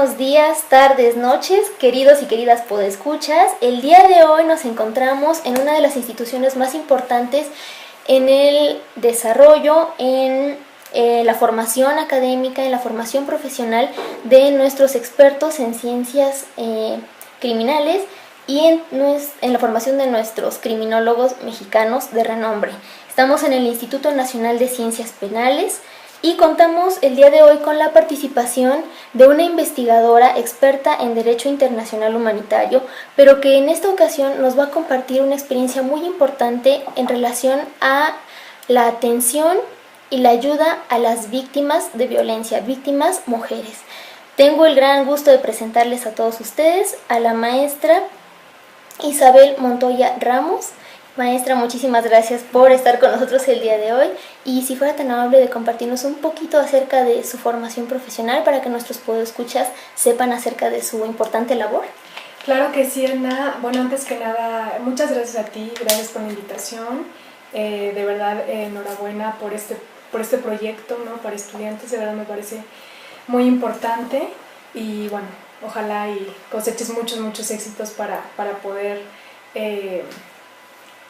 buenos días, tardes, noches, queridos y queridas podescuchas. El día de hoy nos encontramos en una de las instituciones más importantes en el desarrollo, en la formación académica, en la formación profesional de nuestros expertos en ciencias criminales y en la formación de nuestros criminólogos mexicanos de renombre. Estamos en el Instituto Nacional de Ciencias Penales y contamos el día de hoy con la participación de una investigadora experta en Derecho Internacional Humanitario, pero que en esta ocasión nos va a compartir una experiencia muy importante en relación a la atención y la ayuda a las víctimas de violencia, víctimas mujeres. Tengo el gran gusto de presentarles a todos ustedes a la maestra Isabel Montoya Ramos. Maestra, muchísimas gracias por estar con nosotros el día de hoy y si fuera tan amable de compartirnos un poquito acerca de su formación profesional para que nuestros podescuchas sepan acerca de su importante labor. Claro que sí, Ana. Bueno, antes que nada, muchas gracias a ti, gracias por la invitación. De verdad, enhorabuena por este proyecto, ¿no? Para estudiantes, de verdad me parece muy importante y bueno, ojalá y coseches muchos éxitos para poder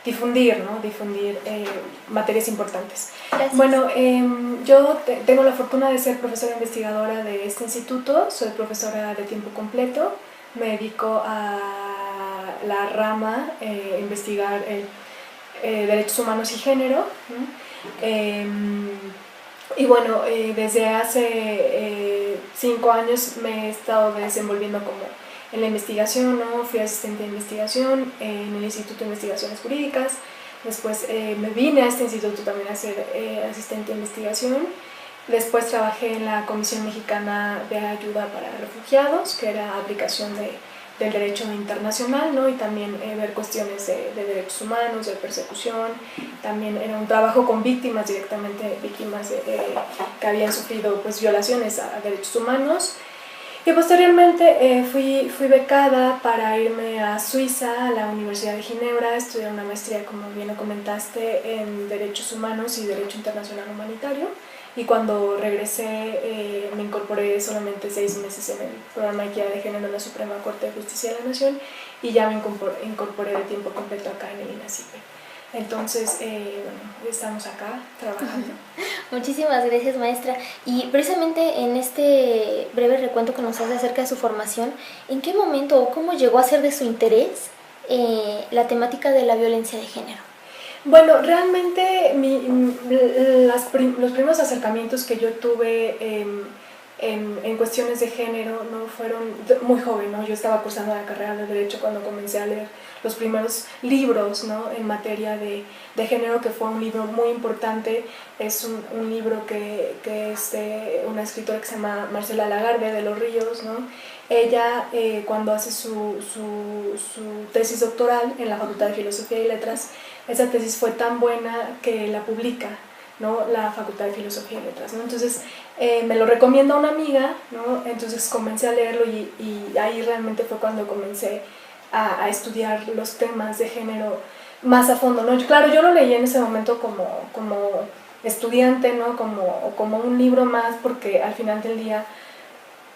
difundir materias importantes. Gracias. Bueno, yo tengo la fortuna de ser profesora investigadora de este instituto, soy profesora de tiempo completo, me dedico a la rama investigar derechos humanos y género, ¿no? Y bueno, desde hace 5 años me he estado desenvolviendo como en la investigación, ¿no? Fui asistente de investigación en el Instituto de Investigaciones Jurídicas, después me vine a este instituto también a ser asistente de investigación, después trabajé en la Comisión Mexicana de Ayuda para Refugiados, que era aplicación del derecho internacional, ¿no? Y también ver cuestiones de derechos humanos, de persecución, también era un trabajo con víctimas directamente, víctimas que habían sufrido pues, violaciones a derechos humanos. Y posteriormente fui becada para irme a Suiza, a la Universidad de Ginebra, a estudiar una maestría, como bien lo comentaste, en Derechos Humanos y Derecho Internacional Humanitario. Y cuando regresé me incorporé solamente 6 meses en el programa de equidad de género en la Suprema Corte de Justicia de la Nación y ya me incorporé de tiempo completo acá en el INACIPE. Entonces, bueno, estamos acá trabajando. Muchísimas gracias, maestra. Y precisamente en este breve recuento que nos hace acerca de su formación, ¿en qué momento o cómo llegó a ser de su interés la temática de la violencia de género? Bueno, realmente los primeros acercamientos que yo tuve en cuestiones de género no fueron muy joven, ¿no? Yo estaba cursando la carrera de Derecho cuando comencé a leer los primeros libros, ¿no? En materia de género, que fue un libro muy importante. Es un libro que es de una escritora que se llama Marcela Lagarde de los Ríos, ¿no? Ella, cuando hace su tesis doctoral en la Facultad de Filosofía y Letras, esa tesis fue tan buena que la publica, ¿no? La Facultad de Filosofía y Letras, ¿no? Entonces me lo recomienda una amiga, ¿no? Entonces comencé a leerlo y ahí realmente fue cuando comencé a estudiar los temas de género más a fondo, ¿no? Claro, yo lo leí en ese momento como estudiante, ¿no? Como un libro más, porque al final del día,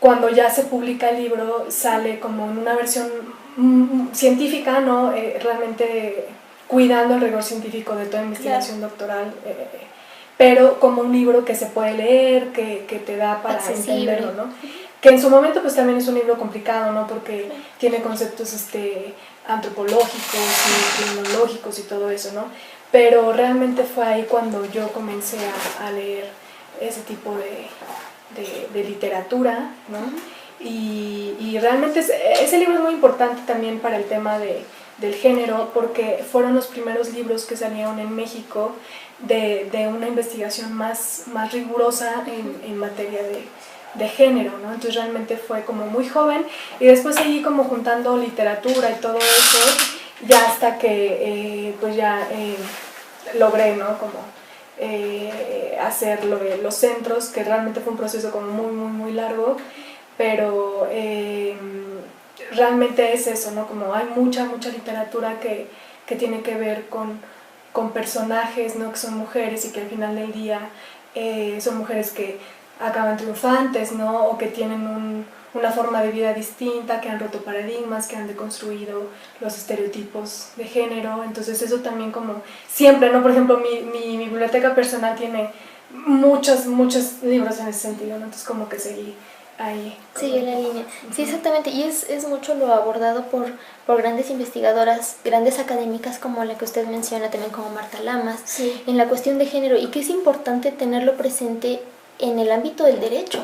cuando ya se publica el libro, sale como en una versión científica, ¿no? Realmente cuidando el rigor científico de toda investigación doctoral, pero como un libro que se puede leer, que te da para entenderlo, ¿no? Que en su momento pues también es un libro complicado, ¿no? Porque tiene conceptos antropológicos y criminológicos y todo eso, ¿no? Pero realmente fue ahí cuando yo comencé a leer ese tipo de literatura, ¿no? Y realmente ese libro es muy importante también para el tema del género, porque fueron los primeros libros que salieron en México de una investigación más rigurosa en materia de género, ¿no? Entonces realmente fue como muy joven y después seguí como juntando literatura y todo eso, ya hasta que pues ya logré, ¿no? Como hacer los centros, que realmente fue un proceso como muy largo, pero realmente es eso, ¿no? Como hay mucha literatura que tiene que ver con personajes, ¿no? Que son mujeres y que al final del día son mujeres que acaban triunfantes, ¿no? O que tienen una forma de vida distinta, que han roto paradigmas, que han deconstruido los estereotipos de género. Entonces eso también como siempre, ¿no? Por ejemplo, mi biblioteca personal tiene muchos libros en ese sentido, ¿no? Entonces como que seguí ahí. Sigue la línea. Sí, exactamente. Y es mucho lo abordado por grandes investigadoras, grandes académicas como la que usted menciona, también como Marta Lamas, Sí. en la cuestión de género, y que es importante tenerlo presente en el ámbito del derecho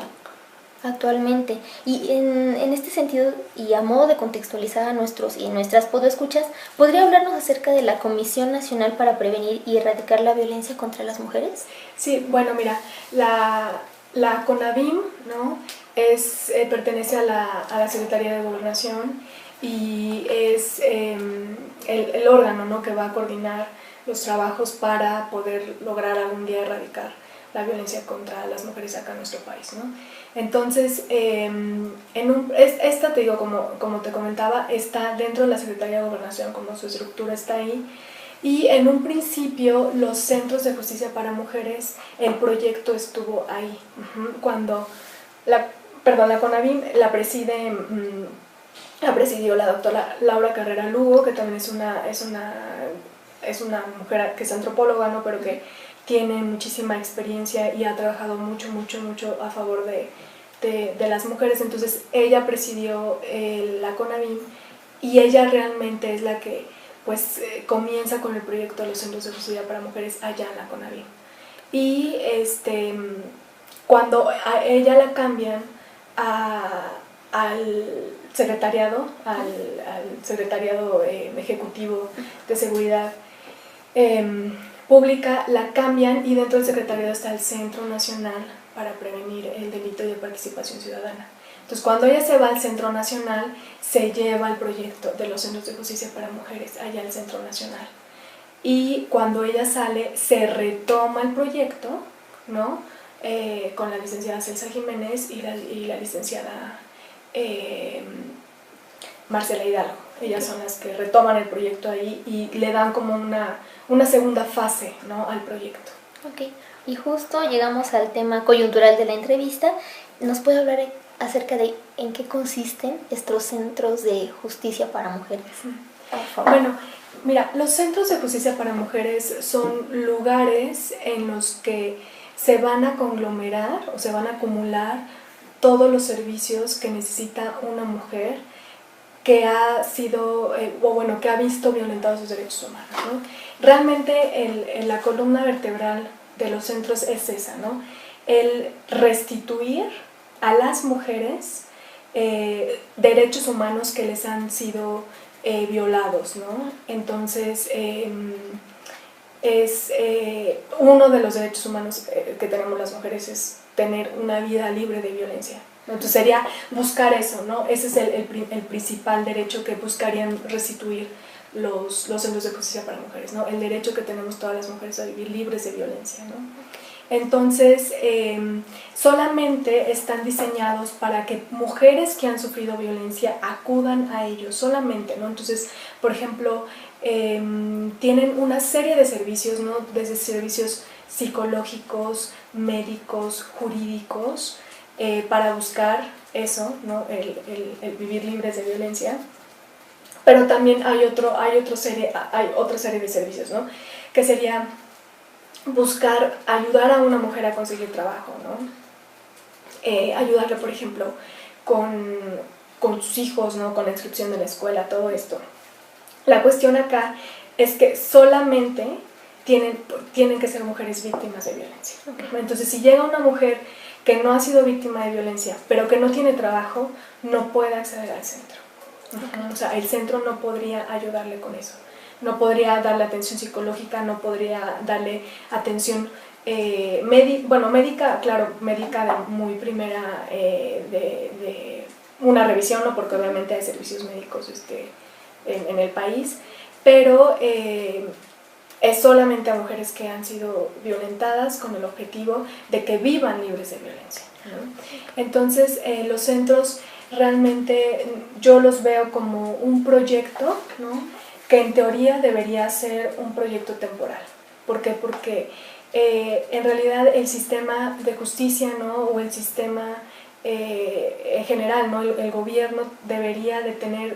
actualmente. Y en este sentido, y a modo de contextualizar a nuestros y nuestras podescuchas, ¿podría hablarnos acerca de la Comisión Nacional para Prevenir y Erradicar la Violencia contra las Mujeres? Sí, bueno, mira, la CONAVIM, ¿no? Pertenece a la Secretaría de Gobernación y es el órgano, ¿no?, que va a coordinar los trabajos para poder lograr algún día erradicar la violencia contra las mujeres acá en nuestro país, ¿no? Entonces, esta, te digo, como te comentaba, está dentro de la Secretaría de Gobernación, como su estructura está ahí. Y en un principio los centros de justicia para mujeres, el proyecto estuvo ahí. Cuando la CONAVIM la presidió la doctora Laura Carrera Lugo, que también es una mujer que es antropóloga, ¿no?, pero que tiene muchísima experiencia y ha trabajado mucho a favor de las mujeres. Entonces ella presidió la CONAVIM y ella realmente es la que pues comienza con el proyecto de los centros de justicia para mujeres allá en la CONAVIM. Y cuando a ella la cambian al secretariado, al secretariado ejecutivo de seguridad pública, la cambian, y dentro del secretariado está el Centro Nacional para Prevenir el Delito y de Participación Ciudadana. Entonces, cuando ella se va al Centro Nacional, se lleva el proyecto de los centros de justicia para mujeres allá al Centro Nacional. Y cuando ella sale, se retoma el proyecto, ¿no?, con la licenciada Celsa Jiménez y la licenciada Marcela Hidalgo. Ellas son las que retoman el proyecto ahí y le dan como una segunda fase, ¿no?, al proyecto. Ok, y justo llegamos al tema coyuntural de la entrevista. ¿Nos puede hablar acerca de en qué consisten estos centros de justicia para mujeres? Por favor. Bueno, mira, los centros de justicia para mujeres son lugares en los que se van a conglomerar o se van a acumular todos los servicios que necesita una mujer que ha sido, que ha visto violentados sus derechos humanos, ¿no? Realmente la columna vertebral de los centros es esa, ¿no? El restituir a las mujeres derechos humanos que les han sido violados, ¿no? Entonces, uno de los derechos humanos que tenemos las mujeres es tener una vida libre de violencia. Entonces sería buscar eso, ¿no? Ese es el principal derecho que buscarían restituir los centros de justicia para mujeres, ¿no? El derecho que tenemos todas las mujeres a vivir libres de violencia, ¿no? Entonces, solamente están diseñados para que mujeres que han sufrido violencia acudan a ellos, solamente, ¿no? Entonces, por ejemplo, tienen una serie de servicios, ¿no?, desde servicios psicológicos, médicos, jurídicos, para buscar eso, ¿no?, el vivir libres de violencia. Pero también hay otra serie de servicios, ¿no?, que sería buscar ayudar a una mujer a conseguir trabajo, ¿no? Ayudarle, por ejemplo, con sus hijos, ¿no?, con la inscripción de la escuela, todo esto. La cuestión acá es que solamente tienen que ser mujeres víctimas de violencia. Entonces, si llega una mujer que no ha sido víctima de violencia, pero que no tiene trabajo, no puede acceder al centro. O sea, el centro no podría ayudarle con eso. No podría darle atención psicológica, no podría darle atención médica, claro, médica de muy primera, de una revisión, ¿no?, porque obviamente hay servicios médicos en el país, pero es solamente a mujeres que han sido violentadas con el objetivo de que vivan libres de violencia, ¿no? Entonces, los centros realmente yo los veo como un proyecto, ¿no?, que en teoría debería ser un proyecto temporal. ¿Por qué? Porque en realidad el sistema de justicia, ¿no?, o el sistema en general, ¿no? El gobierno debería de tener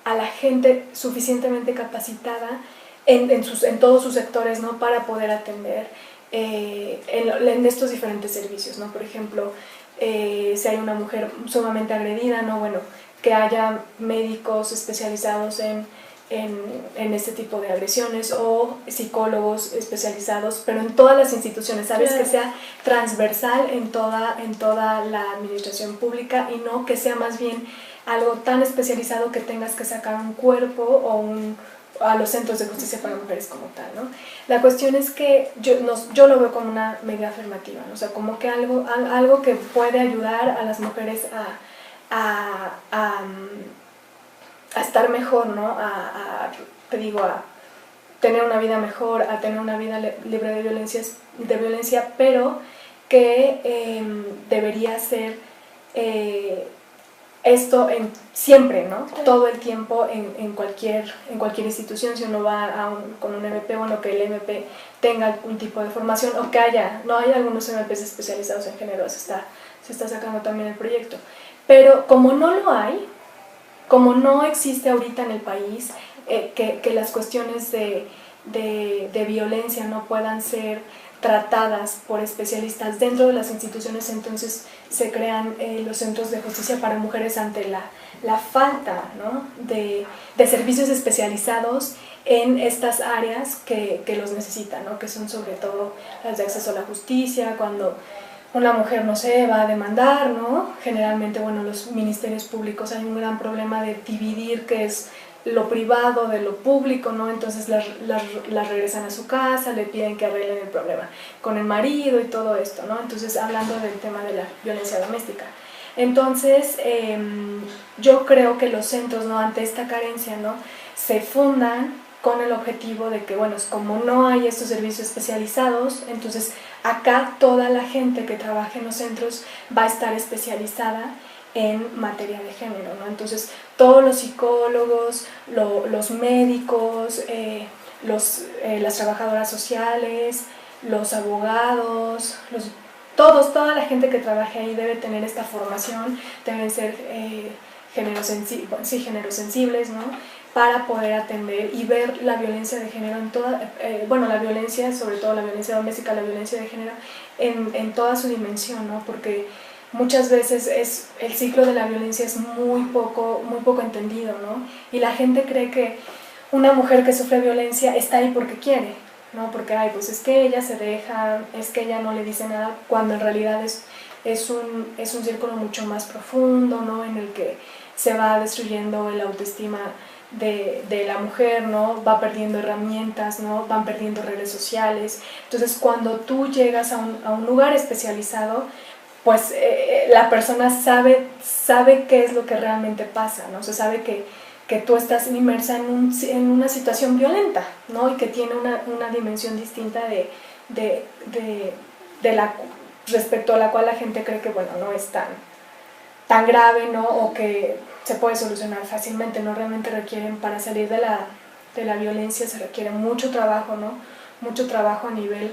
a la gente suficientemente capacitada en todos sus sectores, ¿no? Para poder atender en estos diferentes servicios, ¿no? Por ejemplo, si hay una mujer sumamente agredida, ¿no? Bueno, que haya médicos especializados en este tipo de agresiones o psicólogos especializados, pero en todas las instituciones, ¿sabes? Claro. Que sea transversal en toda la administración pública y no que sea más bien algo tan especializado que tengas que sacar un cuerpo o a los centros de justicia para mujeres como tal, ¿no? La cuestión es que yo lo veo como una medida afirmativa, ¿no? O sea, como que algo que puede ayudar a las mujeres a estar mejor, ¿no? A tener una vida mejor, a tener una vida libre de violencia, pero que debería ser esto siempre, ¿no? Claro. Todo el tiempo en cualquier institución. Si uno va con un MP, bueno, que el MP tenga algún tipo de formación o que hay algunos MPs especializados en género, se está sacando también el proyecto. Pero como no lo hay, como no existe ahorita en el país, que las cuestiones de violencia no puedan ser tratadas por especialistas dentro de las instituciones, entonces se crean los centros de justicia para mujeres ante la falta, ¿no? de servicios especializados en estas áreas que los necesitan, ¿no? Que son sobre todo las de acceso a la justicia, cuando una mujer, no sé, va a demandar, ¿no? Generalmente, bueno, los ministerios públicos hay un gran problema de dividir qué es lo privado de lo público, ¿no? Entonces las regresan a su casa, le piden que arreglen el problema con el marido y todo esto, ¿no? Entonces, hablando del tema de la violencia doméstica. Entonces, yo creo que los centros, ¿no? Ante esta carencia, ¿no? Se fundan con el objetivo de que, bueno, como no hay estos servicios especializados, entonces acá toda la gente que trabaja en los centros va a estar especializada en materia de género, ¿no? Entonces todos los psicólogos, los médicos, las trabajadoras sociales, los abogados, toda la gente que trabaje ahí debe tener esta formación, deben ser género-sensibles, ¿no? Para poder atender y ver la violencia de género la violencia, sobre todo la violencia doméstica, la violencia de género en toda su dimensión, ¿no? Porque muchas veces el ciclo de la violencia es muy poco entendido, ¿no? Y la gente cree que una mujer que sufre violencia está ahí porque quiere, ¿no? Porque pues es que ella se deja, es que ella no le dice nada, cuando en realidad es un círculo mucho más profundo, ¿no? En el que se va destruyendo el autoestima de la mujer, ¿no? Va perdiendo herramientas, ¿no? Van perdiendo redes sociales. Entonces, cuando tú llegas a un lugar especializado, pues la persona sabe qué es lo que realmente pasa, ¿no? O sea, sabe que tú estás inmersa en una situación violenta, ¿no? Y que tiene una dimensión distinta respecto a la cual la gente cree que, bueno, no es tan grave, ¿no? O que se puede solucionar fácilmente, ¿no? Realmente requieren, para salir de la violencia se requiere mucho trabajo, ¿no? Mucho trabajo a nivel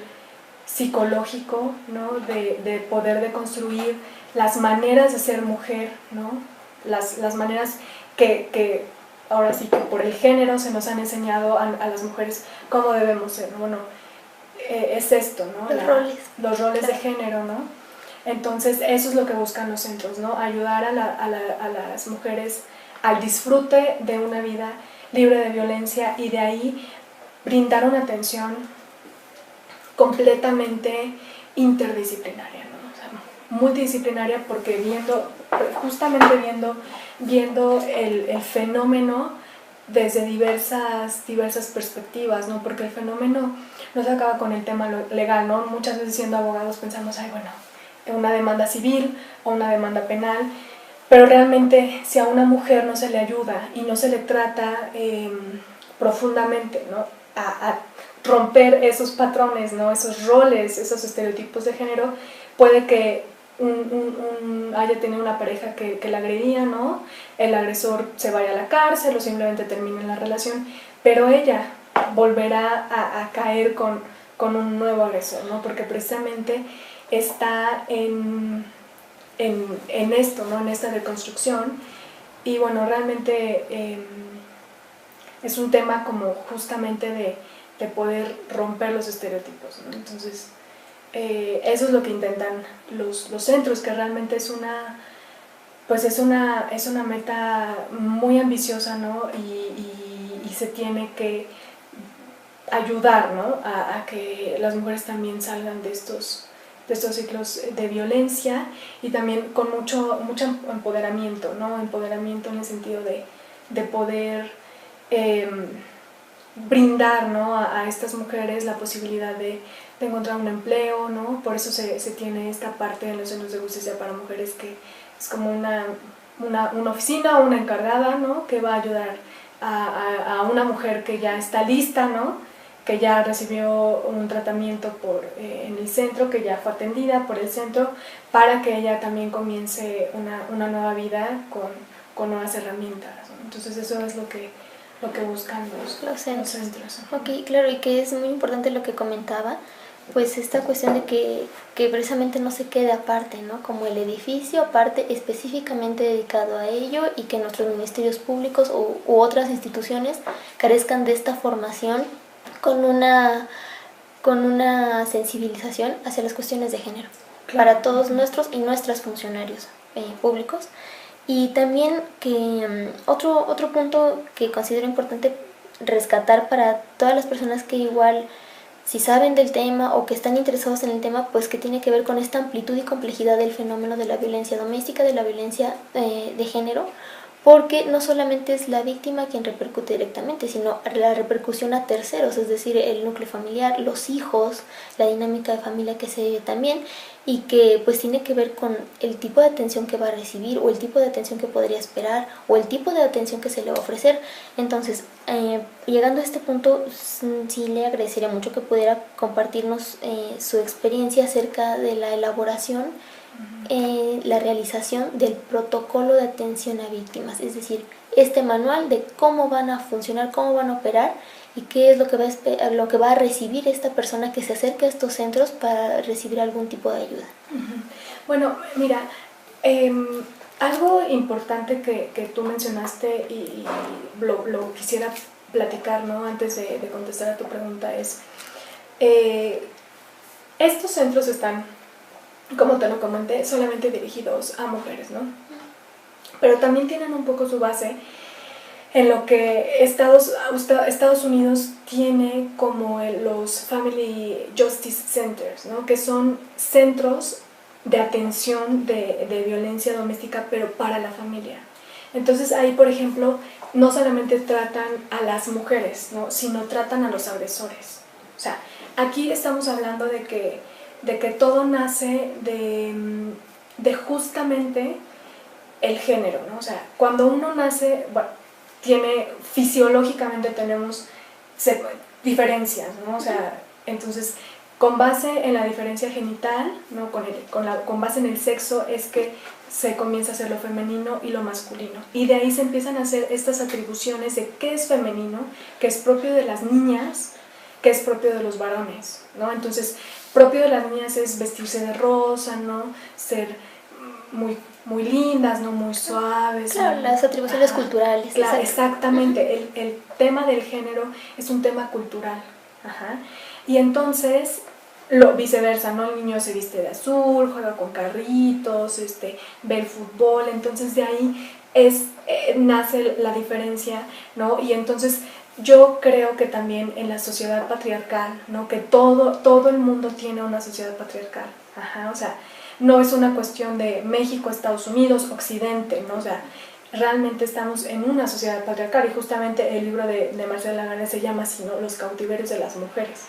psicológico, ¿no? De poder deconstruir las maneras de ser mujer, ¿no? Las maneras que ahora sí que por el género se nos han enseñado a las mujeres cómo debemos ser, ¿no? Bueno, es esto, ¿no? Los roles de género, ¿no? Entonces eso es lo que buscan los centros, ¿no? Ayudar a las mujeres al disfrute de una vida libre de violencia y de ahí brindar una atención completamente interdisciplinaria, ¿no? O sea, multidisciplinaria, porque justamente viendo el fenómeno desde diversas perspectivas, ¿no? Porque el fenómeno no se acaba con el tema legal, ¿no? Muchas veces siendo abogados pensamos, una demanda civil o una demanda penal, pero realmente si a una mujer no se le ayuda y no se le trata profundamente, ¿no? A romper esos patrones, ¿no? Esos roles, esos estereotipos de género, puede que haya tenido una pareja que la agredía, ¿no? El agresor se vaya a la cárcel o simplemente termine la relación, pero ella volverá a caer con un nuevo agresor, ¿no? Porque precisamente está en en esto, ¿no? En esta deconstrucción. Y bueno, realmente es un tema como justamente de poder romper los estereotipos, ¿no? Entonces, eso es lo que intentan los centros, que realmente es una meta muy ambiciosa, ¿no? Y se tiene que ayudar, ¿no? a que las mujeres también salgan de estos ciclos de violencia, y también con mucho empoderamiento, ¿no? Empoderamiento en el sentido de poder brindar, ¿no? a estas mujeres la posibilidad de encontrar un empleo, ¿no? Por eso se tiene esta parte en los centros de justicia para mujeres, que es como una oficina o una encargada, ¿no? Que va a ayudar a una mujer que ya está lista, ¿no? Que ya recibió un tratamiento en el centro, que ya fue atendida por el centro, para que ella también comience una nueva vida con nuevas herramientas, ¿no? Entonces eso es lo que buscan los centros. Ok, claro, y que es muy importante lo que comentaba, pues esta cuestión de que precisamente no se quede aparte, ¿no? Como el edificio aparte específicamente dedicado a ello, y que nuestros ministerios públicos u otras instituciones carezcan de esta formación con una sensibilización hacia las cuestiones de género, claro, para todos nuestros y nuestras funcionarios públicos. Y también que otro punto que considero importante rescatar para todas las personas que igual, si saben del tema o que están interesados en el tema, pues que tiene que ver con esta amplitud y complejidad del fenómeno de la violencia doméstica, de la violencia de género, porque no solamente es la víctima quien repercute directamente, sino la repercusión a terceros, es decir, el núcleo familiar, los hijos, la dinámica de familia que se vive también, y que pues tiene que ver con el tipo de atención que va a recibir, o el tipo de atención que podría esperar, o el tipo de atención que se le va a ofrecer. Entonces, llegando a este punto, sí le agradecería mucho que pudiera compartirnos su experiencia acerca de la elaboración, la realización del protocolo de atención a víctimas, es decir, este manual de cómo van a funcionar, cómo van a operar, y qué es lo que va a recibir esta persona que se acerque a estos centros para recibir algún tipo de ayuda. Bueno, mira, algo importante que tú mencionaste y lo quisiera platicar, ¿no? Antes de contestar a tu pregunta, es estos centros están, como te lo comenté, solamente dirigidos a mujeres, ¿no? Pero también tienen un poco su base en lo que Estados Unidos tiene como los Family Justice Centers, ¿no? Que son centros de atención de violencia doméstica, pero para la familia. Entonces ahí, por ejemplo, no solamente tratan a las mujeres, ¿no? Sino tratan a los agresores. O sea, aquí estamos hablando de que todo nace de justamente el género, ¿no? O sea, cuando uno nace, bueno, fisiológicamente tenemos diferencias, ¿no? O sea, entonces, con base en la diferencia genital, ¿no? Con base en el sexo, es que se comienza a hacer lo femenino y lo masculino. Y de ahí se empiezan a hacer estas atribuciones de qué es femenino, qué es propio de las niñas, qué es propio de los varones, ¿no? Entonces, propio de las niñas es vestirse de rosa, ¿no? Ser muy lindas, ¿no? Muy suaves. Claro, ¿no? las atribuciones culturales. Claro, exactamente. El tema del género es un tema cultural. Ajá. Y entonces, viceversa, ¿no? El niño se viste de azul, juega con carritos, ve el fútbol, entonces de ahí nace la diferencia, ¿no? Y entonces yo creo que también en la sociedad patriarcal, ¿no? Que todo el mundo tiene una sociedad patriarcal. Ajá, o sea, no es una cuestión de México, Estados Unidos, Occidente, ¿no? O sea, realmente estamos en una sociedad patriarcal, y justamente el libro de Marcela Lagarde se llama así, ¿no? Los cautiverios de las mujeres,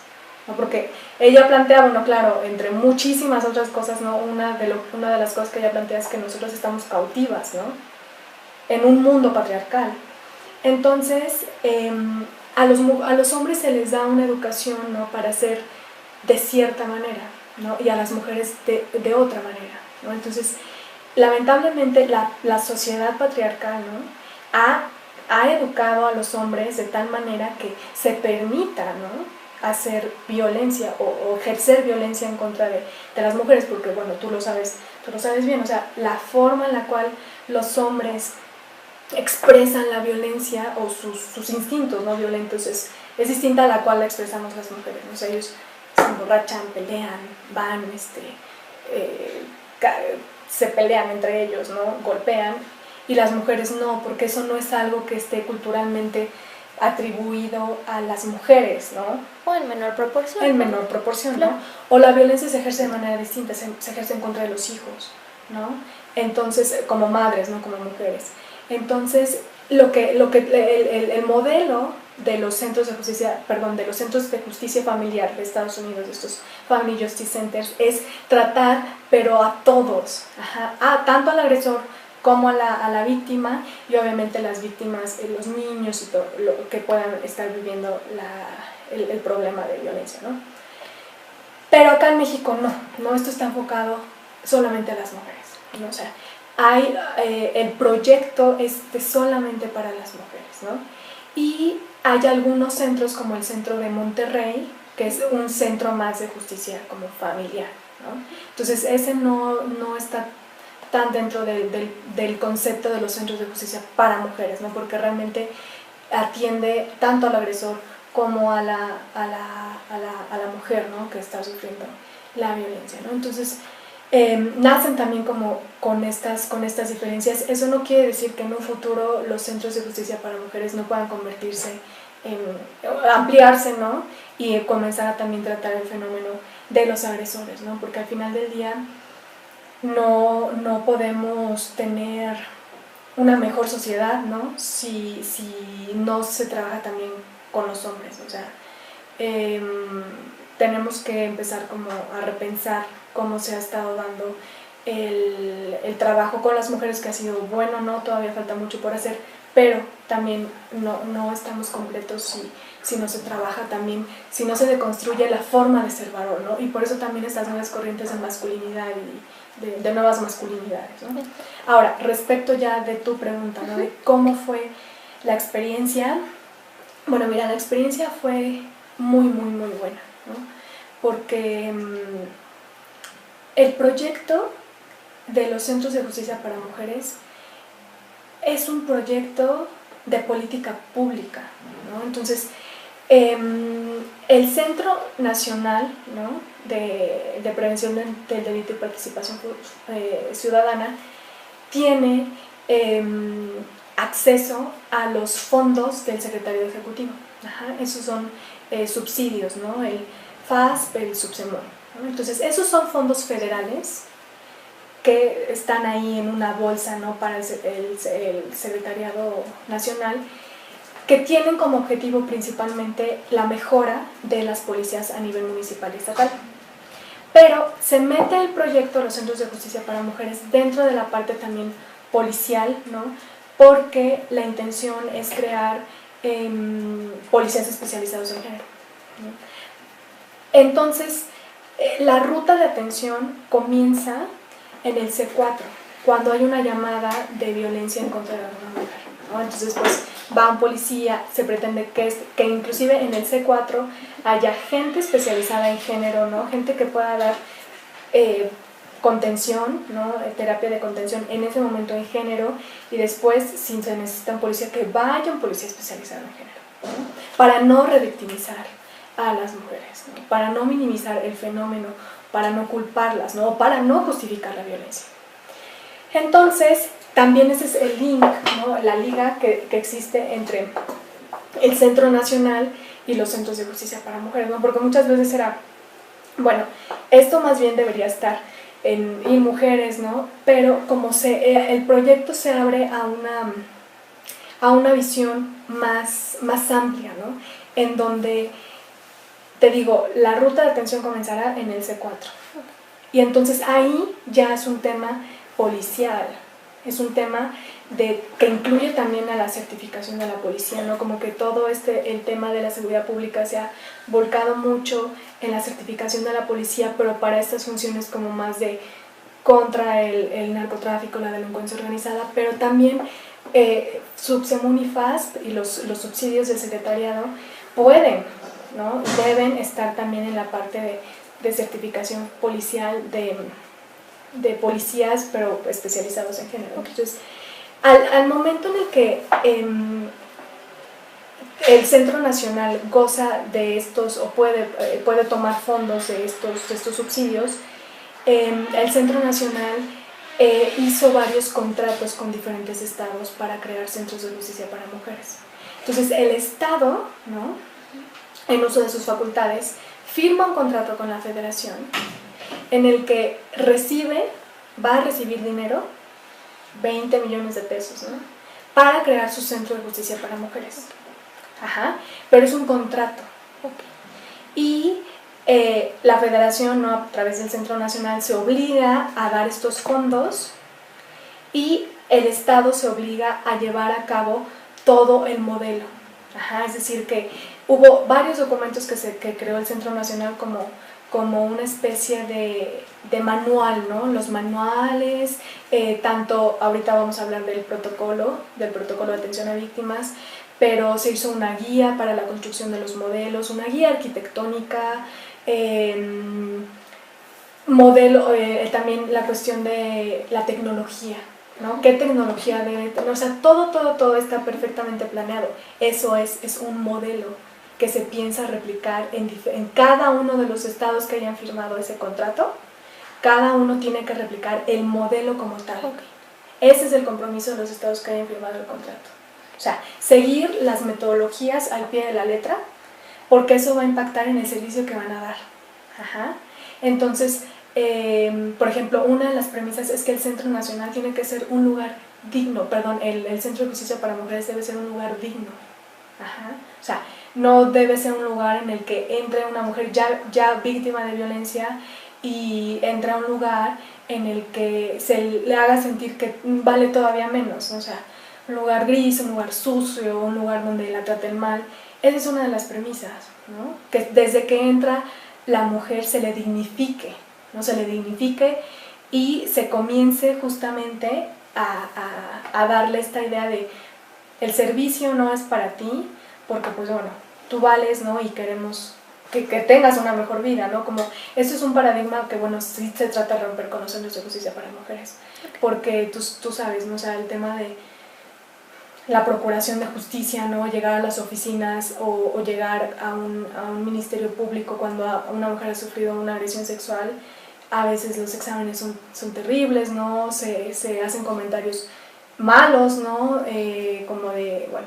¿no? Porque ella plantea, bueno, claro, entre muchísimas otras cosas, ¿no? Una de las cosas que ella plantea es que nosotros estamos cautivas, ¿no? En un mundo patriarcal. Entonces, a los hombres se les da una educación, ¿no? Para ser de cierta manera, ¿no? Y a las mujeres de otra manera, ¿no? Entonces, lamentablemente la sociedad patriarcal, ¿no? ha educado a los hombres de tal manera que se permita, ¿no? hacer violencia o ejercer violencia en contra de las mujeres, porque bueno, tú lo sabes bien, o sea, la forma en la cual los hombres expresan la violencia o sus instintos no violentos es distinta a la cual la expresamos las mujeres, ¿no? O sea, ellos se emborrachan, pelean, van, se pelean entre ellos, ¿no? Golpean, y las mujeres no, porque eso no es algo que esté culturalmente atribuido a las mujeres, ¿no? O en menor proporción. En menor proporción, claro. ¿no? O la violencia se ejerce de manera distinta, se ejerce en contra de los hijos, ¿no? Entonces, como madres, ¿no? Como mujeres. Entonces, el modelo de los centros de justicia, de los centros de justicia familiar de Estados Unidos, de estos Family Justice Centers, es tratar, pero a todos, tanto al agresor como a la víctima, y obviamente las víctimas, los niños y todo lo que puedan estar viviendo el problema de violencia, ¿no? Pero acá en México no, esto está enfocado solamente a las mujeres, ¿no? O sea, el proyecto es solamente para las mujeres, ¿no? Y hay algunos centros como el centro de Monterrey, que es un centro más de justicia como familiar, ¿no? Entonces ese no está tan dentro del concepto de los centros de justicia para mujeres, ¿no? Porque realmente atiende tanto al agresor como a la mujer, ¿no? Que está sufriendo la violencia, ¿no? Entonces nacen también como con estas diferencias. Eso no quiere decir que en un futuro los centros de justicia para mujeres no puedan convertirse ampliarse, ¿no? Y comenzar a también tratar el fenómeno de los agresores, ¿no? Porque al final del día no podemos tener una mejor sociedad, ¿no? Si no se trabaja también con los hombres, o sea, tenemos que empezar como a repensar cómo se ha estado dando el trabajo con las mujeres, que ha sido bueno, ¿no? Todavía falta mucho por hacer, pero también no estamos completos si no se trabaja también, si no se deconstruye la forma de ser varón, ¿no? Y por eso también estas nuevas corrientes de masculinidad y de nuevas masculinidades, ¿no? Ahora, respecto ya de tu pregunta, ¿no? De cómo fue la experiencia. Bueno, mira, la experiencia fue muy, muy, muy buena, ¿no? Porque el proyecto de los centros de justicia para mujeres es un proyecto de política pública, ¿no? Entonces, el Centro Nacional, ¿no? de Prevención del Delito y Participación Ciudadana tiene acceso a los fondos del Secretario Ejecutivo. Esos son subsidios, ¿no? El FASP, el Subsemón, ¿no? Entonces, esos son fondos federales que están ahí en una bolsa, ¿no? Para el Secretariado Nacional, que tienen como objetivo principalmente la mejora de las policías a nivel municipal y estatal. Pero se mete el proyecto de los centros de justicia para mujeres dentro de la parte también policial, ¿no? Porque la intención es crear policías especializados en género, ¿no? Entonces, la ruta de atención comienza en el C4, cuando hay una llamada de violencia en contra de una mujer, ¿no? Entonces, pues, va un policía, se pretende que inclusive en el C4 haya gente especializada en género, ¿no? Gente que pueda dar contención, ¿no? Terapia de contención en ese momento en género, y después, si se necesita un policía, que vaya un policía especializado en género, ¿no? Para no revictimizar a las mujeres, ¿no? Para no minimizar el fenómeno, para no culparlas, ¿no? Para no justificar la violencia. Entonces, también ese es el link, ¿no? La liga que existe entre el Centro Nacional y los centros de justicia para mujeres, ¿no? Porque muchas veces era, bueno, esto más bien debería estar en mujeres, ¿no? Pero como el proyecto se abre a una visión más amplia, ¿no? En donde, te digo, la ruta de atención comenzará en el C4. Y entonces ahí ya es un tema policial, es un tema que incluye también a la certificación de la policía, ¿no? Como que todo el tema de la seguridad pública se ha volcado mucho en la certificación de la policía, pero para estas funciones como más de contra el narcotráfico, la delincuencia organizada, pero también Subsemún y FASP y los subsidios del secretariado pueden ¿no? Deben estar también en la parte de certificación policial de policías, pero especializados en género. Entonces, al momento en el que el Centro Nacional goza de estos o puede tomar fondos de estos subsidios, el Centro Nacional hizo varios contratos con diferentes estados para crear centros de justicia para mujeres. Entonces el estado, ¿no?, en uso de sus facultades, firma un contrato con la federación en el que va a recibir dinero, 20 millones de pesos, ¿no?, para crear su centro de justicia para mujeres. Ajá, pero es un contrato. Y la federación, ¿no?, a través del Centro Nacional, se obliga a dar estos fondos y el Estado se obliga a llevar a cabo todo el modelo. Ajá, es decir, que hubo varios documentos que creó el Centro Nacional como una especie de manual, ¿no? Los manuales, tanto, ahorita vamos a hablar del protocolo de atención a víctimas, pero se hizo una guía para la construcción de los modelos, una guía arquitectónica, también la cuestión de la tecnología, ¿no? ¿Qué tecnología debe tener? O sea, todo está perfectamente planeado. Eso es un modelo que se piensa replicar en cada uno de los estados que hayan firmado ese contrato. Cada uno tiene que replicar el modelo como tal. Ese es el compromiso de los estados que hayan firmado el contrato. O sea, seguir las metodologías al pie de la letra, porque eso va a impactar en el servicio que van a dar. Ajá. Entonces, por ejemplo, una de las premisas es que el Centro Nacional tiene que ser un lugar digno, el Centro de Justicia para Mujeres debe ser un lugar digno. Ajá. O sea, no debe ser un lugar en el que entre una mujer ya víctima de violencia y entre a un lugar en el que se le haga sentir que vale todavía menos, ¿no? O sea, un lugar gris, un lugar sucio, un lugar donde la traten mal. Esa es una de las premisas, ¿no? Que desde que entra la mujer se le dignifique, ¿no? Se le dignifique y se comience justamente a darle esta idea de el servicio no es para ti, porque pues bueno, tú vales, ¿no? Y queremos que tengas una mejor vida, ¿no? Como eso es un paradigma que bueno, sí se trata de romper con los centros de justicia para mujeres, porque tú sabes, ¿no? O sea, el tema de la procuración de justicia, ¿no? Llegar a las oficinas o llegar a un ministerio público cuando una mujer ha sufrido una agresión sexual, a veces los exámenes son terribles, ¿no? Se hacen comentarios malos, ¿no? Como de, bueno,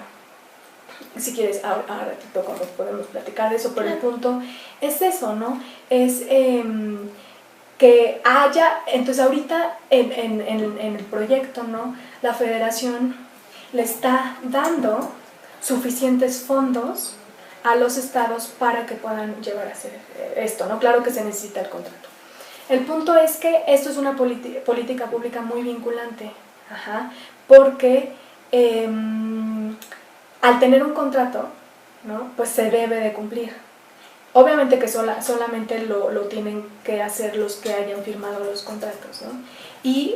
si quieres, ahora ratito podemos platicar de eso, pero el punto es eso, ¿no? Es que haya, entonces ahorita en el proyecto, ¿no? La federación le está dando suficientes fondos a los estados para que puedan llevar a hacer esto, ¿no? Claro que se necesita el contrato. El punto es que esto es una política pública muy vinculante, ajá, porque al tener un contrato, ¿no? Pues se debe de cumplir. Obviamente que solamente lo tienen que hacer los que hayan firmado los contratos, ¿no? Y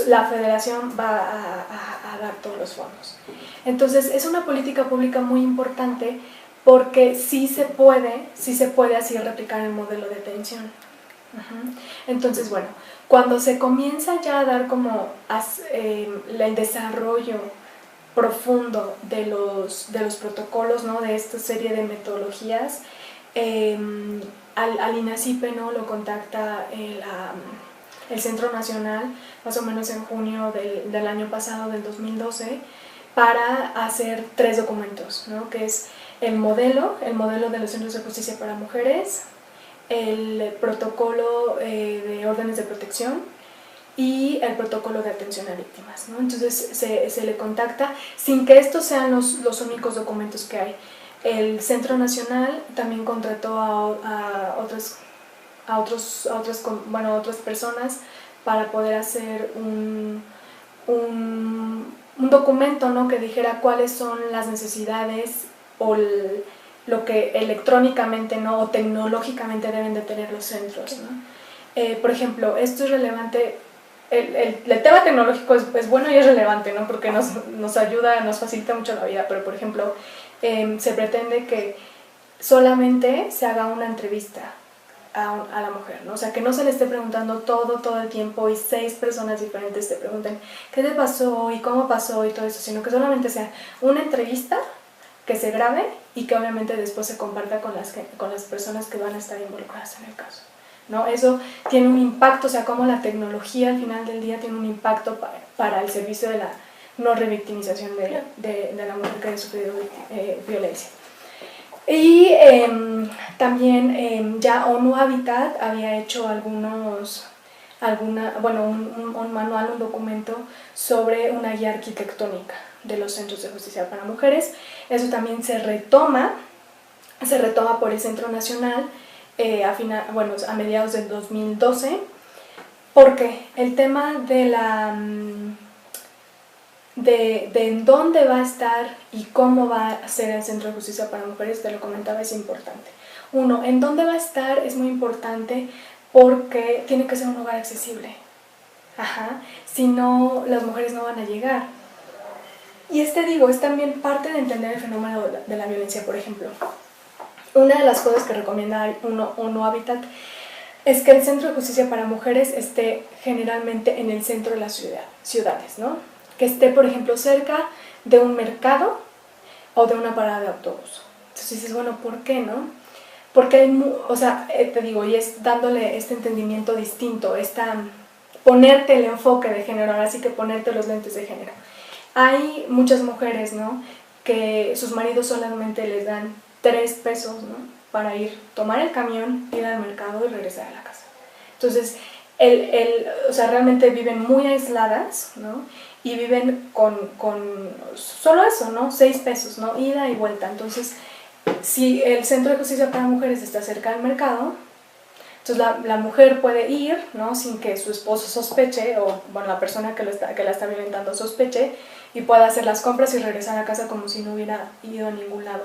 la federación va a dar todos los fondos. Entonces es una política pública muy importante porque sí se puede así replicar el modelo de atención. Entonces, bueno, cuando se comienza ya a dar como el desarrollo profundo de los protocolos, ¿no? De esta serie de metodologías, al INACIPE, ¿no? Lo contacta el Centro Nacional más o menos en junio del año pasado, del 2012, para hacer 3 documentos, ¿no? Que es el modelo de los centros de justicia para mujeres, el protocolo de órdenes de protección y el protocolo de atención a víctimas, ¿no? Entonces se le contacta sin que estos sean los únicos documentos que hay. El Centro Nacional también contrató a otras personas para poder hacer un documento, ¿no? Que dijera cuáles son las necesidades o lo que electrónicamente, ¿no? O tecnológicamente deben de tener los centros, ¿no? Por ejemplo, esto es relevante, el tema tecnológico es bueno y es relevante, ¿no? Porque nos ayuda, nos facilita mucho la vida, pero por ejemplo, se pretende que solamente se haga una entrevista a la mujer, ¿no? O sea, que no se le esté preguntando todo el tiempo y 6 personas diferentes te pregunten qué te pasó y cómo pasó y todo eso, sino que solamente sea una entrevista que se grabe y que obviamente después se comparta con las personas que van a estar involucradas en el caso, ¿no? Eso tiene un impacto, o sea, como la tecnología al final del día tiene un impacto para el servicio de la no revictimización de la mujer que ha sufrido violencia. Y también ya ONU Habitat había hecho un manual, un documento sobre una guía arquitectónica de los centros de justicia para mujeres. Eso también se retoma por el Centro Nacional a mediados del 2012, porque el tema de en dónde va a estar y cómo va a ser el Centro de Justicia para Mujeres, te lo comentaba, es importante. Uno, en dónde va a estar es muy importante porque tiene que ser un lugar accesible. Si no, las mujeres no van a llegar. Y es también parte de entender el fenómeno de la violencia, por ejemplo. Una de las cosas que recomienda ONU Habitat es que el Centro de Justicia para Mujeres esté generalmente en el centro de las ciudades, ¿no? Que esté, por ejemplo, cerca de un mercado o de una parada de autobús. Entonces dices, bueno, ¿por qué, no? Porque y es dándole este entendimiento distinto, ponerte el enfoque de género, ahora sí que ponerte los lentes de género. Hay muchas mujeres, ¿no?, que sus maridos solamente les dan 3 pesos, ¿no?, para tomar el camión, ir al mercado y regresar a la casa. Entonces, realmente viven muy aisladas, ¿no?, y viven con solo eso, ¿no?, 6 pesos, ¿no?, ida y vuelta. Entonces, si el Centro de Justicia para Mujeres está cerca del mercado, entonces la mujer puede ir, ¿no?, sin que su esposo sospeche, o la persona que la está violentando sospeche, y pueda hacer las compras y regresar a casa como si no hubiera ido a ningún lado.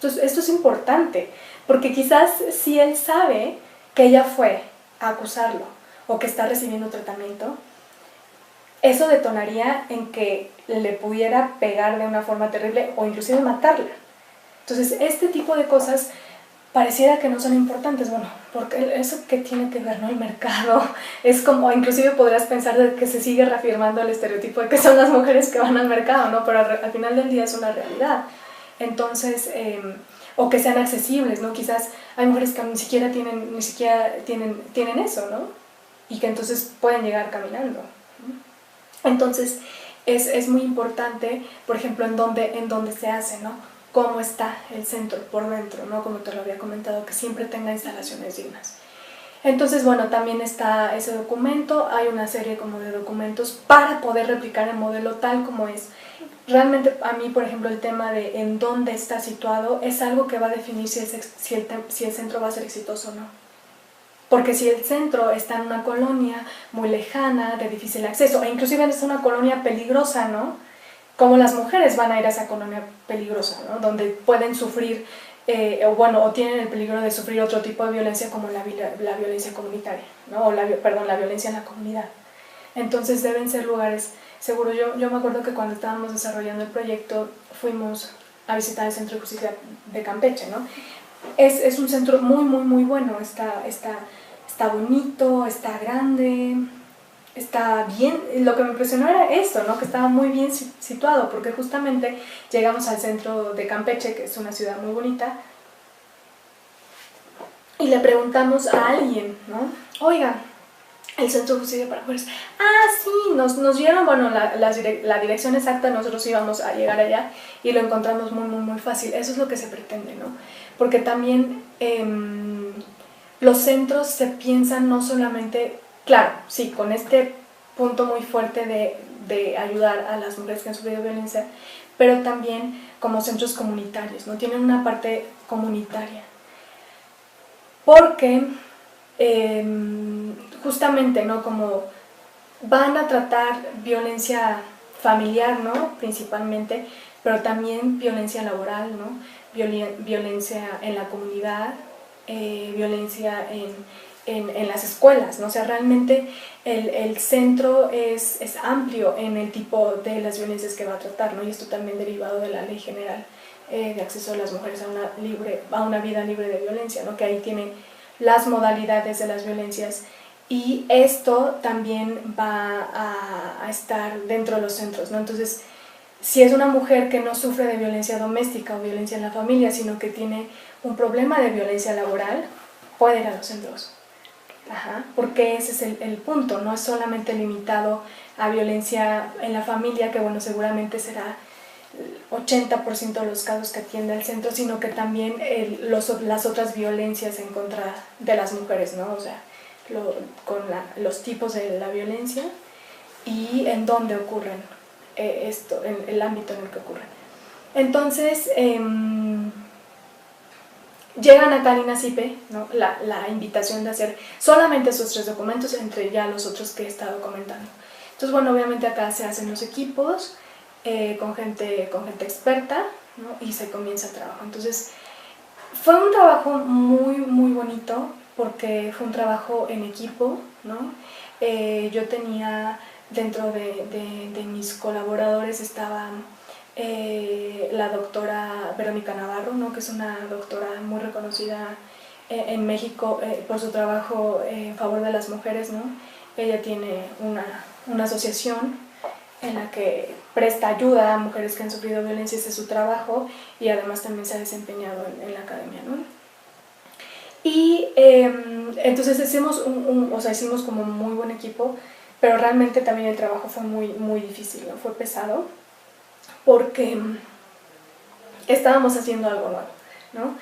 Esto es importante, porque quizás si él sabe que ella fue a acusarlo o que está recibiendo tratamiento, eso detonaría en que le pudiera pegar de una forma terrible o inclusive matarla. Entonces, este tipo de cosas pareciera que no son importantes, porque eso que tiene que ver, ¿no?, el mercado, es como, inclusive podrías pensar de que se sigue reafirmando el estereotipo de que son las mujeres que van al mercado, ¿no?, pero al final del día es una realidad. Entonces, o que sean accesibles, ¿no?, quizás hay mujeres que ni siquiera tienen eso, ¿no?, y que entonces pueden llegar caminando. Entonces, es muy importante, por ejemplo, en dónde se hace, ¿no?, cómo está el centro por dentro, ¿no?, como te lo había comentado, que siempre tenga instalaciones dignas. Entonces, también está ese documento, hay una serie como de documentos para poder replicar el modelo tal como es. Realmente a mí, por ejemplo, el tema de en dónde está situado es algo que va a definir si el centro va a ser exitoso o no. Porque si el centro está en una colonia muy lejana, de difícil acceso, e inclusive es una colonia peligrosa, ¿no?, como las mujeres van a ir a esa colonia peligrosa, ¿no?, donde pueden sufrir, o tienen el peligro de sufrir otro tipo de violencia como la violencia comunitaria, ¿no?, la violencia en la comunidad. Entonces deben ser lugares seguros. Yo me acuerdo que cuando estábamos desarrollando el proyecto fuimos a visitar el Centro de Justicia de Campeche, ¿no? Es un centro muy, muy, muy bueno, está bonito, está grande, está bien. Lo que me impresionó era esto, ¿no?, que estaba muy bien situado, porque justamente llegamos al centro de Campeche, que es una ciudad muy bonita, y le preguntamos a alguien, ¿no?, oiga, el Centro de Justicia para Mujeres. Sí, nos dieron, la dirección exacta, nosotros íbamos a llegar allá y lo encontramos muy, muy, muy fácil. Eso es lo que se pretende, ¿no? Porque también los centros se piensan no solamente, claro, sí, con este punto muy fuerte de ayudar a las mujeres que han sufrido violencia, pero también como centros comunitarios, ¿no? Tienen una parte comunitaria. Porque justamente, ¿no?, como van a tratar violencia familiar, ¿no?, principalmente, pero también violencia laboral, ¿no?, violencia en la comunidad, violencia en las escuelas, ¿no? O sea, realmente el centro es amplio en el tipo de las violencias que va a tratar, ¿no?, y esto también derivado de la Ley General de acceso de las mujeres a una vida libre de violencia, ¿no? Que ahí tiene las modalidades de las violencias, y esto también va a estar dentro de los centros, ¿no? Entonces, si es una mujer que no sufre de violencia doméstica o violencia en la familia, sino que tiene un problema de violencia laboral, puede ir a los centros. Ajá, porque ese es el punto, no es solamente limitado a violencia en la familia, que bueno, seguramente será el 80% de los casos que atiende el centro, sino que también las otras violencias en contra de las mujeres, ¿no? O sea, los tipos de la violencia y en dónde ocurren esto, en el ámbito en el que ocurren. Entonces, llegan acá al INACIPE, ¿no? la invitación de hacer solamente esos 3 documentos, entre ya los otros que he estado comentando. Entonces, bueno, obviamente acá se hacen los equipos con gente experta, ¿no? Y se comienza el trabajo. Entonces, fue un trabajo muy, muy bonito, porque fue un trabajo en equipo, ¿no? Yo tenía dentro de mis colaboradores estaba la doctora Verónica Navarro, ¿no? Que es una doctora muy reconocida en México por su trabajo en favor de las mujeres, ¿no? Ella tiene una asociación en la que presta ayuda a mujeres que han sufrido violencia, ese es su trabajo, y además también se ha desempeñado en la academia, ¿no? Y entonces hicimos hicimos como muy buen equipo, pero realmente también el trabajo fue muy, muy difícil, ¿no? Fue pesado, porque estábamos haciendo algo nuevo, ¿no?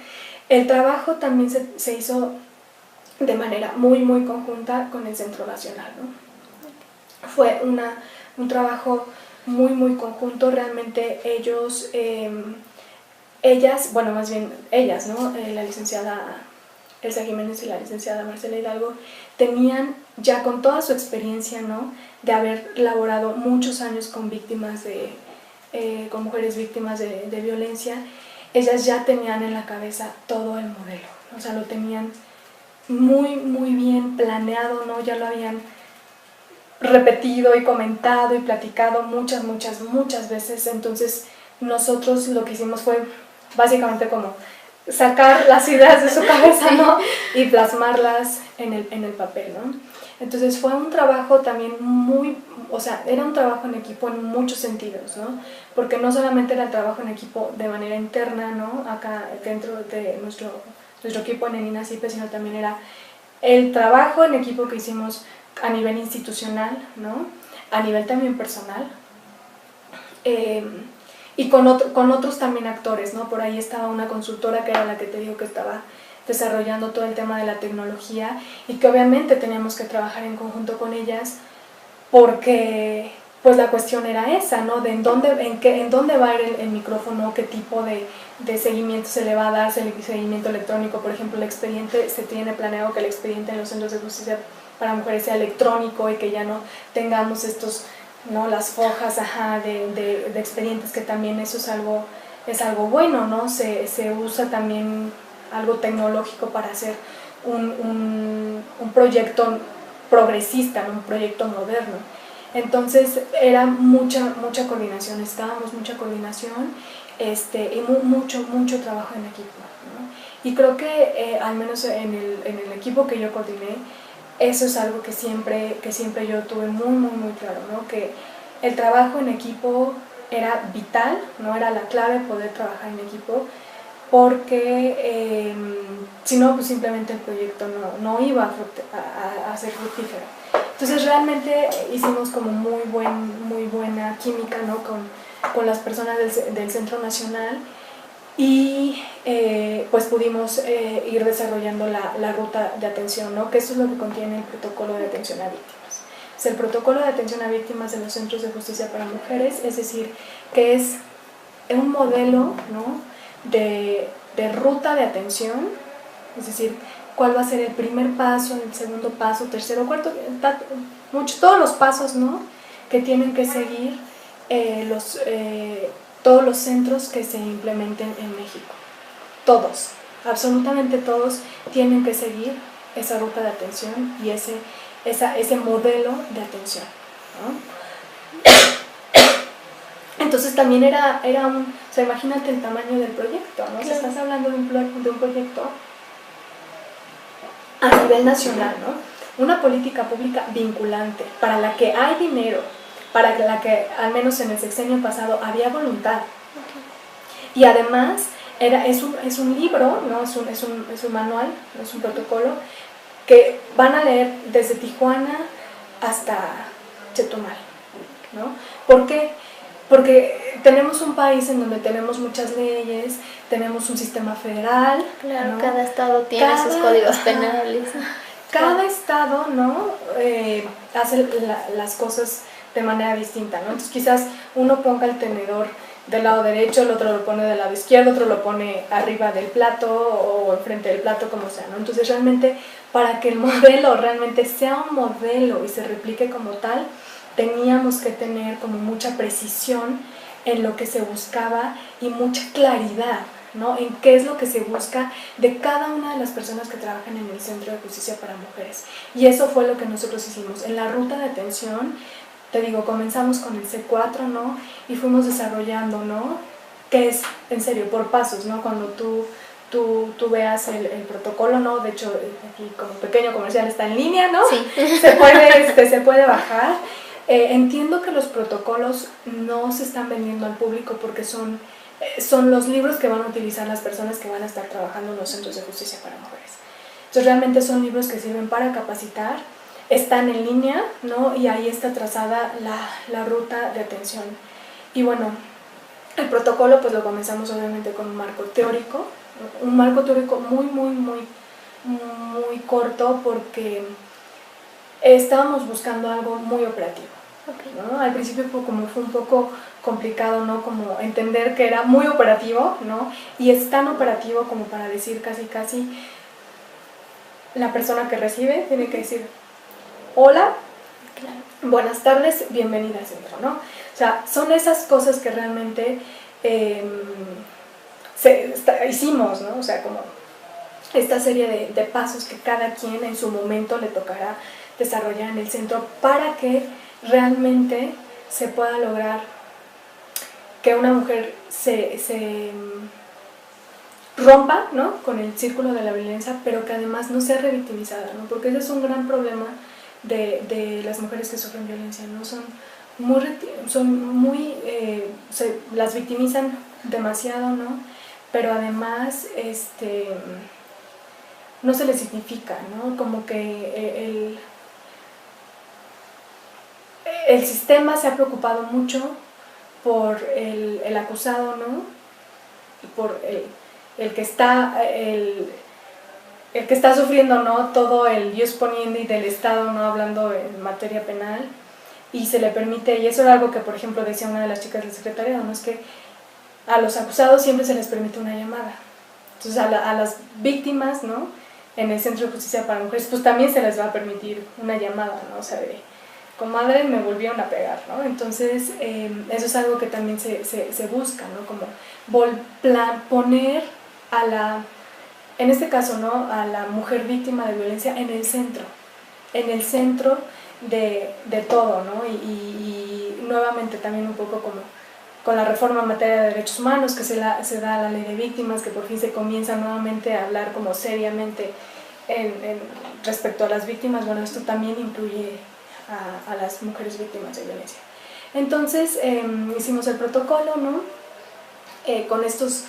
El trabajo también se hizo de manera muy, muy conjunta con el Centro Nacional, ¿no? Fue un trabajo muy, muy conjunto, realmente ellas, ¿no? La licenciada Elsa Jiménez y la licenciada Marcela Hidalgo tenían ya con toda su experiencia, ¿no? De haber laborado muchos años con víctimas con mujeres víctimas de violencia, ellas ya tenían en la cabeza todo el modelo, o sea, lo tenían muy, muy bien planeado, ¿no? Ya lo habían repetido y comentado y platicado muchas, muchas, muchas veces. Entonces nosotros lo que hicimos fue básicamente como sacar las ideas de su cabeza, ¿no? Y plasmarlas en el papel, ¿no? Entonces fue un trabajo también era un trabajo en equipo en muchos sentidos, ¿no? Porque no solamente era el trabajo en equipo de manera interna, ¿no? Acá dentro de nuestro equipo en el INACIPE, sino también era el trabajo en equipo que hicimos a nivel institucional, ¿no? A nivel también personal, y con otros también actores, ¿no? Por ahí estaba una consultora que era la que te digo que estaba desarrollando todo el tema de la tecnología, y que obviamente teníamos que trabajar en conjunto con ellas, porque pues la cuestión era esa, ¿no? De en dónde va a ir el micrófono, qué tipo de seguimiento se le va a dar, seguimiento electrónico. Por ejemplo, el expediente, se tiene planeado que el expediente en los centros de justicia para mujeres sea electrónico, y que ya no tengamos ¿no? Las fojas de expedientes, que también eso es algo bueno, ¿no? Se usa también algo tecnológico para hacer un proyecto progresista, ¿no? Un proyecto moderno. Entonces era mucha coordinación, mucha coordinación y mucho trabajo en equipo, ¿no? Y creo que al menos en el equipo que yo coordiné, eso es algo que siempre yo tuve muy, muy, muy claro, ¿no? Que el trabajo en equipo era vital, ¿no? Era la clave poder trabajar en equipo, porque si no, pues simplemente el proyecto no iba a ser fructífero. Entonces realmente hicimos como muy buena química, ¿no? con las personas del Centro Nacional, y pues pudimos ir desarrollando la ruta de atención, ¿no? Que eso es lo que contiene el protocolo de atención a víctimas. Es el protocolo de atención a víctimas de los centros de justicia para mujeres, es decir, que es un modelo, ¿no? de ruta de atención, es decir, cuál va a ser el primer paso, el segundo paso, tercero, cuarto, todos los pasos, ¿no? Que tienen que seguir todos los centros que se implementen en México. Todos, absolutamente todos tienen que seguir esa ruta de atención y ese modelo de atención, ¿no? Entonces también era o sea, imagínate el tamaño del proyecto, ¿no? Claro. Si estás hablando de un proyecto a nivel nacional, ¿no? Una política pública vinculante, para la que hay dinero, para la que al menos en el sexenio pasado había voluntad. Y además es un libro, ¿no? Es un manual, no es un protocolo, que van a leer desde Tijuana hasta Chetumal, ¿no? ¿Por qué? Porque tenemos un país en donde tenemos muchas leyes, tenemos un sistema federal. Claro, ¿no? cada estado tiene sus códigos penales. Cada estado, ¿no? Hace las cosas de manera distinta, ¿no? Entonces quizás uno ponga el tenedor del lado derecho, el otro lo pone del lado izquierdo, otro lo pone arriba del plato o enfrente del plato, como sea, ¿no? Entonces realmente para que el modelo realmente sea un modelo y se replique como tal, teníamos que tener como mucha precisión en lo que se buscaba y mucha claridad, ¿no? En qué es lo que se busca de cada una de las personas que trabajan en el Centro de Justicia para Mujeres. Y eso fue lo que nosotros hicimos. En la ruta de atención, te digo, comenzamos con el C4, ¿no? Y fuimos desarrollando, ¿no? Que es, en serio, por pasos, ¿no? Cuando tú veas el protocolo, ¿no? De hecho, aquí como pequeño comercial está en línea, ¿no? Sí. Se puede bajar. Entiendo que los protocolos no se están vendiendo al público porque son los libros que van a utilizar las personas que van a estar trabajando en los centros de justicia para mujeres. Entonces realmente son libros que sirven para capacitar, están en línea, ¿no? Y ahí está trazada la ruta de atención. Y bueno, el protocolo pues lo comenzamos obviamente con un marco teórico muy corto porque estábamos buscando algo muy operativo. Okay. ¿No? Al principio como fue un poco complicado, ¿no? Como entender que era muy operativo, ¿no? Y es tan operativo como para decir casi la persona que recibe tiene que decir hola, claro, buenas tardes, bienvenida al centro, ¿no? O sea, son esas cosas que realmente hicimos, ¿no? O sea, como esta serie de pasos que cada quien en su momento le tocará desarrollar en el centro para que realmente se pueda lograr que una mujer se rompa, ¿no? Con el círculo de la violencia, pero que además no sea revictimizada, ¿no? Porque ese es un gran problema de las mujeres que sufren violencia, ¿no? Las victimizan demasiado, ¿no? Pero además no se les significa, ¿no? Como que el sistema se ha preocupado mucho por el acusado, ¿no? Por el que está sufriendo, ¿no? Todo el ius poniendi del Estado, ¿no? Hablando en materia penal, y se le permite, y eso era algo que por ejemplo decía una de las chicas del secretariado, ¿no? Es que a los acusados siempre se les permite una llamada. Entonces a las víctimas, ¿no? En el Centro de Justicia para Mujeres, pues también se les va a permitir una llamada, ¿no? O sea, de comadre, me volvieron a pegar, ¿no? Entonces eso es algo que también se busca, ¿no? Como poner en este caso, ¿no? A la mujer víctima de violencia en el centro de todo, ¿no? Y nuevamente también un poco como con la reforma en materia de derechos humanos que se da la ley de víctimas, que por fin se comienza nuevamente a hablar como seriamente respecto a las víctimas. Bueno, esto también incluye a las mujeres víctimas de violencia. Entonces hicimos el protocolo, ¿no? Con estos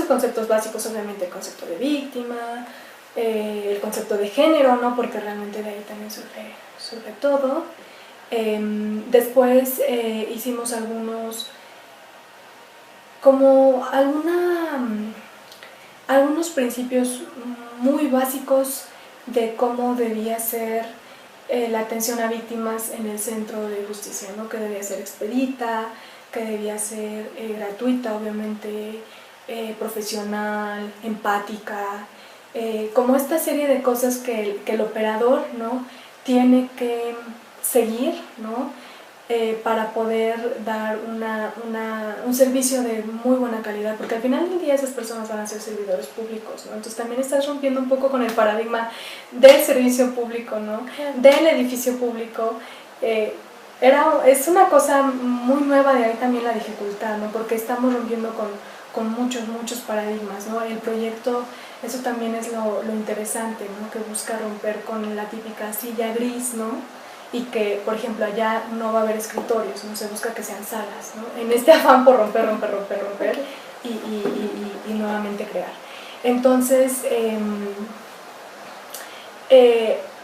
conceptos básicos, obviamente el concepto de víctima, el concepto de género, ¿no? Porque realmente de ahí también surge todo. Después hicimos algunos principios muy básicos de cómo debía ser la atención a víctimas en el centro de justicia, ¿no? Que debía ser expedita, que debía ser gratuita, obviamente, profesional, empática, como esta serie de cosas que el operador, ¿no? Tiene que seguir, ¿no? Para poder dar un servicio de muy buena calidad, porque al final del día esas personas van a ser servidores públicos, ¿no? Entonces también estás rompiendo un poco con el paradigma del servicio público, ¿no? Del edificio público, es una cosa muy nueva, de ahí también la dificultad, ¿no? Porque estamos rompiendo con muchos paradigmas, ¿no? El proyecto, eso también es lo interesante, ¿no? Que busca romper con la típica silla gris, ¿no? Y que, por ejemplo, allá no va a haber escritorios, ¿no? Se busca que sean salas, ¿no? En este afán por romper y nuevamente crear. Entonces,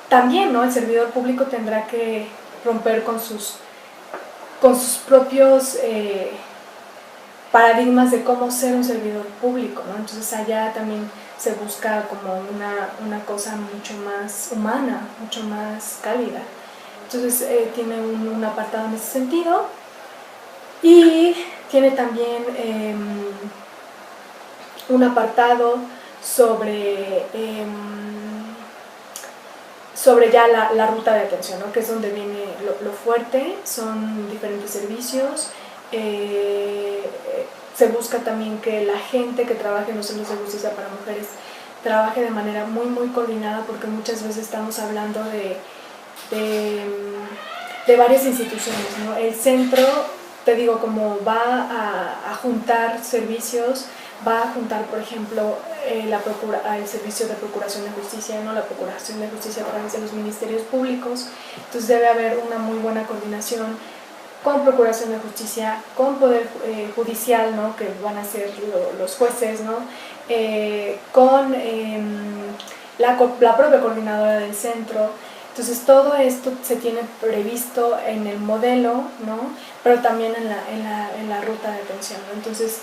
también, ¿no? El servidor público tendrá que romper con sus propios paradigmas de cómo ser un servidor público, ¿no? Entonces allá también se busca como una cosa mucho más humana, mucho más cálida. Entonces tiene un apartado en ese sentido y tiene también un apartado sobre ya la ruta de atención, ¿no? Que es donde viene lo fuerte, son diferentes servicios. Se busca también que la gente que trabaje en los centros de justicia para mujeres trabaje de manera muy coordinada, porque muchas veces estamos hablando de varias instituciones, ¿no? El centro, te digo, como va a juntar servicios, va a juntar, por ejemplo, el servicio de procuración de justicia, ¿no? La procuración de justicia a través de los ministerios públicos. Entonces debe haber una muy buena coordinación con procuración de justicia, con poder judicial, ¿no? Que van a ser los jueces, ¿no? Con la propia coordinadora del centro. Entonces todo esto se tiene previsto en el modelo, ¿no? Pero también en la ruta de atención, ¿no? Entonces,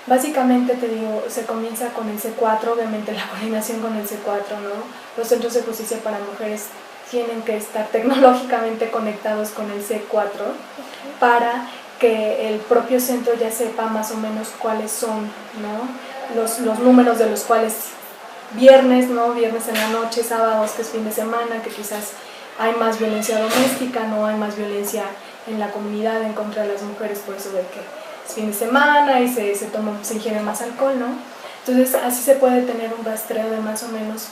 básicamente, te digo, se comienza con el C4, obviamente la coordinación con el C4, ¿no? Los centros de justicia para mujeres tienen que estar tecnológicamente conectados con el C4 para que el propio centro ya sepa más o menos cuáles son, ¿no? Los números de los cuales viernes, ¿no? Viernes en la noche, sábados, que es fin de semana, que quizás hay más violencia doméstica, no hay más violencia en la comunidad en contra de las mujeres, por eso de que es fin de semana y se ingiere más alcohol, ¿no? Entonces así se puede tener un rastreo de más o menos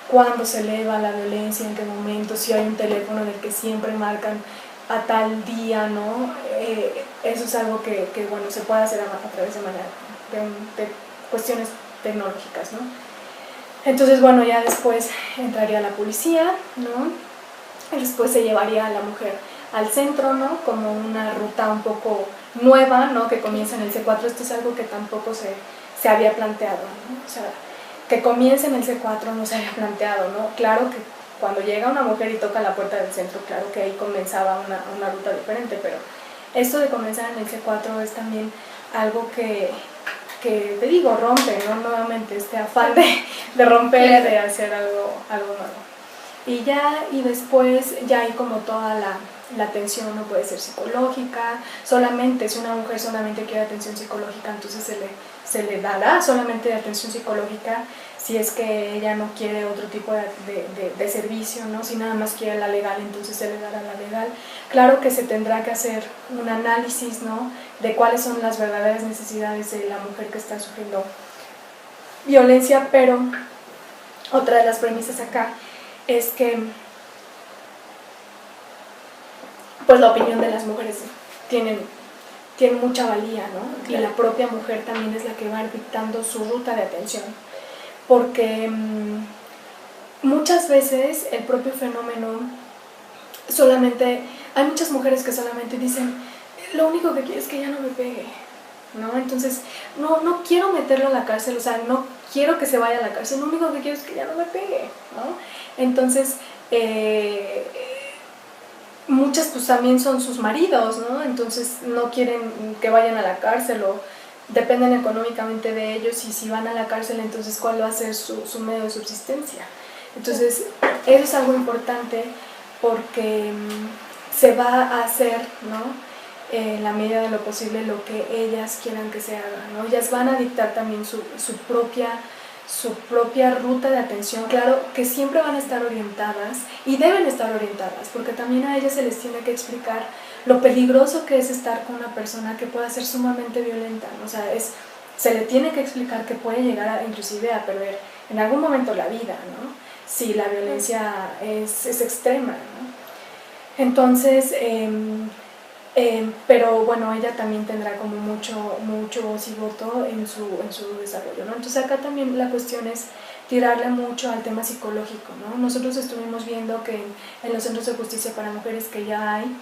cuándo se eleva la violencia, en qué momento, si hay un teléfono del que siempre marcan a tal día, ¿no? Eso es algo que bueno, se puede hacer a través de cuestiones tecnológicas, ¿no? Entonces, bueno, ya después entraría la policía, ¿no? Y después se llevaría a la mujer al centro, ¿no? Como una ruta un poco nueva, ¿no? Que comienza en el C4. Esto es algo que tampoco se había planteado, ¿no? O sea, que comience en el C4 no se había planteado, ¿no? Claro que cuando llega una mujer y toca la puerta del centro, claro que ahí comenzaba una ruta diferente, pero esto de comenzar en el C4 es también algo que te digo, rompe, ¿no? Nuevamente este afán de romper, de hacer algo nuevo. Y después ya hay como toda la atención, no puede ser psicológica, solamente, si una mujer solamente quiere atención psicológica, entonces se le dará solamente atención psicológica. Si es que ella no quiere otro tipo de servicio, ¿no? Si nada más quiere la legal, entonces se le dará la legal. Claro que se tendrá que hacer un análisis, ¿no? De cuáles son las verdaderas necesidades de la mujer que está sufriendo violencia, pero otra de las premisas acá es que pues la opinión de las mujeres tiene mucha valía, ¿no? Y la propia mujer también es la que va dictando su ruta de atención, porque muchas veces el propio fenómeno solamente, hay muchas mujeres que solamente dicen, lo único que quiero es que ella no me pegue, ¿no? Entonces, no quiero meterlo a la cárcel, o sea, no quiero que se vaya a la cárcel, lo único que quiero es que ella no me pegue, ¿no? Entonces, muchas pues también son sus maridos, ¿no? Entonces no quieren que vayan a la cárcel o dependen económicamente de ellos, y si van a la cárcel, entonces ¿cuál va a ser su medio de subsistencia? Entonces eso es algo importante, porque se va a hacer, ¿no? En la medida de lo posible lo que ellas quieran que se haga, ¿no? Ellas van a dictar también su propia ruta de atención. Claro que siempre van a estar orientadas y deben estar orientadas, porque también a ellas se les tiene que explicar lo peligroso que es estar con una persona que pueda ser sumamente violenta, ¿no? O sea, se le tiene que explicar que puede llegar inclusive a perder en algún momento la vida, ¿no? Si la violencia es extrema, ¿no? Entonces, pero bueno, ella también tendrá como mucho voz y voto en su desarrollo, ¿no? Entonces acá también la cuestión es tirarle mucho al tema psicológico, ¿no? Nosotros estuvimos viendo que en los centros de justicia para mujeres que ya hay,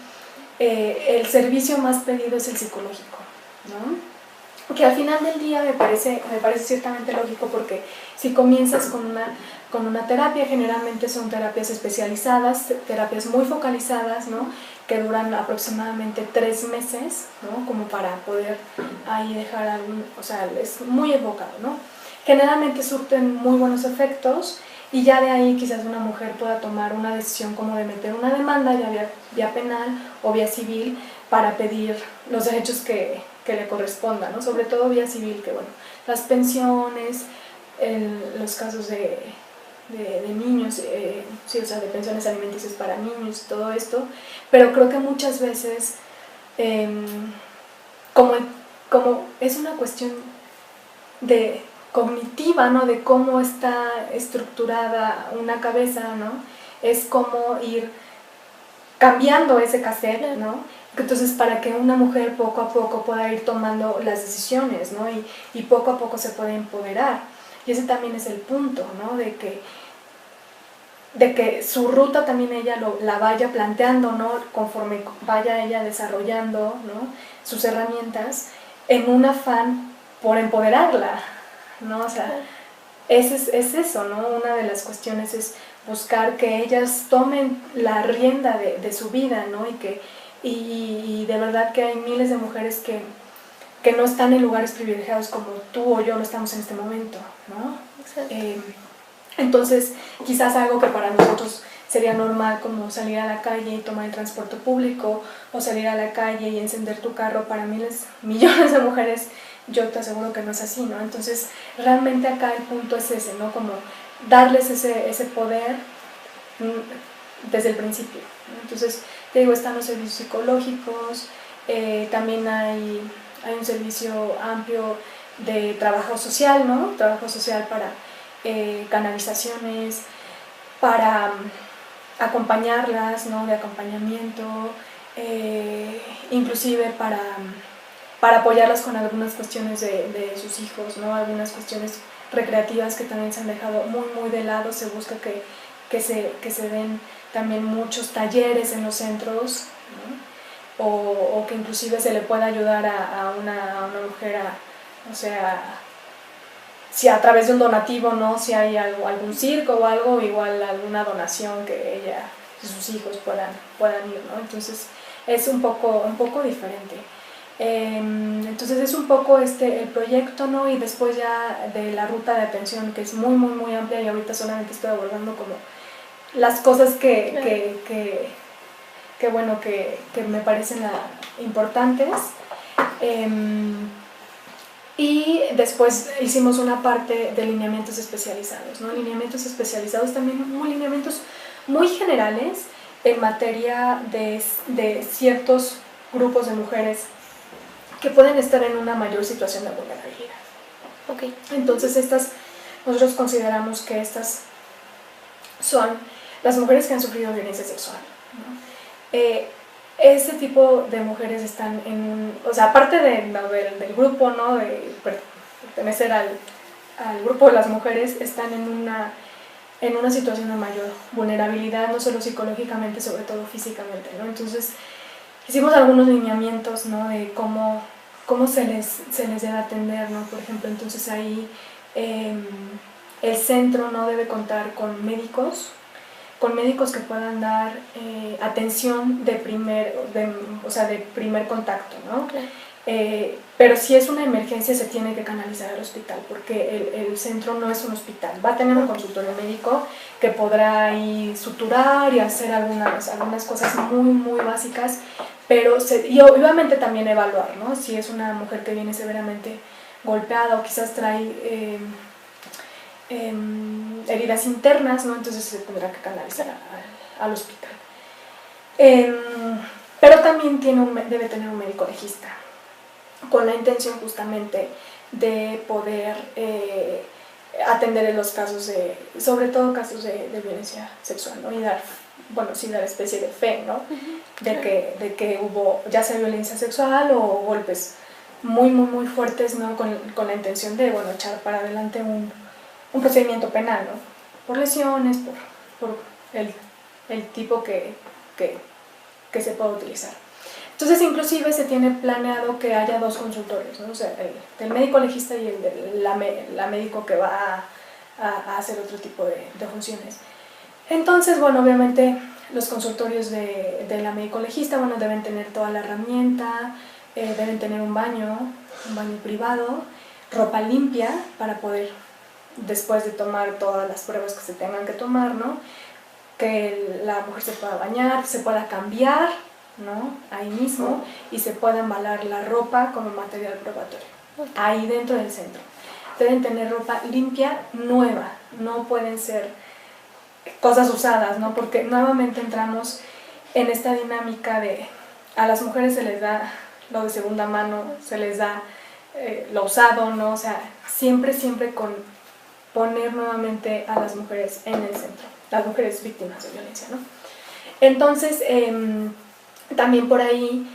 el servicio más pedido es el psicológico, ¿no? Que al final del día me parece ciertamente lógico, porque si comienzas con una terapia, generalmente son terapias especializadas, terapias muy focalizadas, ¿no? Que duran aproximadamente 3 meses, ¿no? Como para poder ahí dejar algún, o sea, es muy enfocado, ¿no? Generalmente surten muy buenos efectos, y ya de ahí quizás una mujer pueda tomar una decisión como de meter una demanda ya vía penal o vía civil para pedir los derechos que le correspondan, ¿no? Sobre todo vía civil, que bueno, las pensiones, los casos de niños, sí, o sea, de pensiones alimenticias para niños, todo esto, pero creo que muchas veces, como es una cuestión cognitiva, ¿no? De cómo está estructurada una cabeza, ¿no? Es como ir cambiando ese cassette, ¿no? Entonces, para que una mujer poco a poco pueda ir tomando las decisiones, ¿no? Y poco a poco se puede empoderar. Y ese también es el punto, ¿no? De que su ruta también ella la vaya planteando, ¿no? Conforme vaya ella desarrollando, ¿no? Sus herramientas, en un afán por empoderarla, ¿no? O sea, es eso, ¿no? Una de las cuestiones es buscar que ellas tomen la rienda de su vida, ¿no? Y de verdad que hay miles de mujeres que no están en lugares privilegiados como tú o yo lo estamos en este momento, ¿no? Entonces, quizás algo que para nosotros sería normal, como salir a la calle y tomar el transporte público, o salir a la calle y encender tu carro, para millones de mujeres, yo te aseguro que no es así, ¿no? Entonces, realmente acá el punto es ese, ¿no? Como darles ese poder desde el principio, ¿no? Entonces, te digo, están los servicios psicológicos, también hay un servicio amplio de trabajo social, ¿no? Trabajo social para canalizaciones, para acompañarlas, ¿no? De acompañamiento, inclusive para apoyarlas con algunas cuestiones de sus hijos, ¿no? Algunas cuestiones recreativas que también se han dejado muy de lado. Se busca que se den también muchos talleres en los centros, ¿no? O que inclusive se le pueda ayudar a una mujer o sea, si a través de un donativo, ¿no? Si hay algún circo o algo, igual alguna donación que ella y sus hijos puedan ir, ¿no? Entonces es un poco diferente. Entonces es un poco el proyecto, ¿no? Y después ya de la ruta de atención, que es muy amplia, y ahorita solamente estoy abordando como las cosas que bueno, que me parecen importantes. Y después hicimos una parte de lineamientos especializados, ¿no? Lineamientos especializados también, lineamientos muy generales en materia de ciertos grupos de mujeres que pueden estar en una mayor situación de vulnerabilidad. Okay. Entonces nosotros consideramos que estas son las mujeres que han sufrido violencia sexual, ¿no? Ese tipo de mujeres están o sea, aparte del grupo, ¿no? De pertenecer al grupo de las mujeres, están en una situación de mayor vulnerabilidad, no solo psicológicamente, sobre todo físicamente, ¿no? Entonces, hicimos algunos lineamientos, ¿no? De cómo se les debe atender, ¿no? Por ejemplo, entonces ahí el centro no debe contar con médicos que puedan dar atención de primer contacto, ¿no? Claro. Pero si es una emergencia se tiene que canalizar al hospital, porque el centro no es un hospital. Va a tener un consultorio médico que podrá ahí suturar y hacer algunas cosas muy básicas, pero y obviamente también evaluar, ¿no? Si es una mujer que viene severamente golpeada o quizás trae heridas internas, ¿no? Entonces se tendrá que canalizar al hospital. Pero también debe tener un médico legista, con la intención justamente de poder atender en los casos sobre todo casos de violencia sexual, ¿no? Y dar bueno, sí dar especie de fe, ¿no? De que hubo ya sea violencia sexual o golpes muy, muy, muy fuertes, ¿no? Con la intención de, bueno, echar para adelante un procedimiento penal, ¿no? Por lesiones, por el tipo que se pueda utilizar. Entonces, inclusive se tiene planeado que haya 2 consultorios, ¿no? O sea, el del médico legista y el de la médico que va a hacer otro tipo de funciones. Entonces, bueno, obviamente los consultorios de la médico legista, bueno, deben tener toda la herramienta, deben tener un baño privado, ropa limpia para poder, después de tomar todas las pruebas que se tengan que tomar, ¿no? Que la mujer se pueda bañar, se pueda cambiar, ¿no? Ahí mismo, y se pueda embalar la ropa como material probatorio, ahí dentro del centro. Deben tener ropa limpia, nueva, no pueden ser cosas usadas, ¿no? Porque nuevamente entramos en esta dinámica de a las mujeres se les da lo de segunda mano, se les da lo usado, ¿no? O sea, siempre con poner nuevamente a las mujeres en el centro, las mujeres víctimas de violencia, ¿no? Entonces, también por ahí,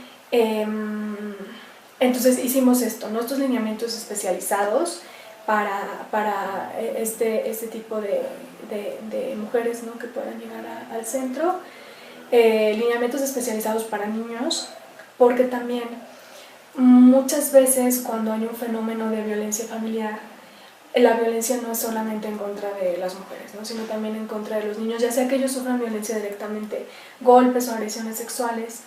entonces hicimos esto, ¿no? Estos lineamientos especializados para este tipo de mujeres, ¿no? Que puedan llegar al centro, lineamientos especializados para niños, porque también muchas veces cuando hay un fenómeno de violencia familiar, la violencia no es solamente en contra de las mujeres, ¿no? Sino también en contra de los niños, ya sea que ellos sufran violencia directamente, golpes o agresiones sexuales,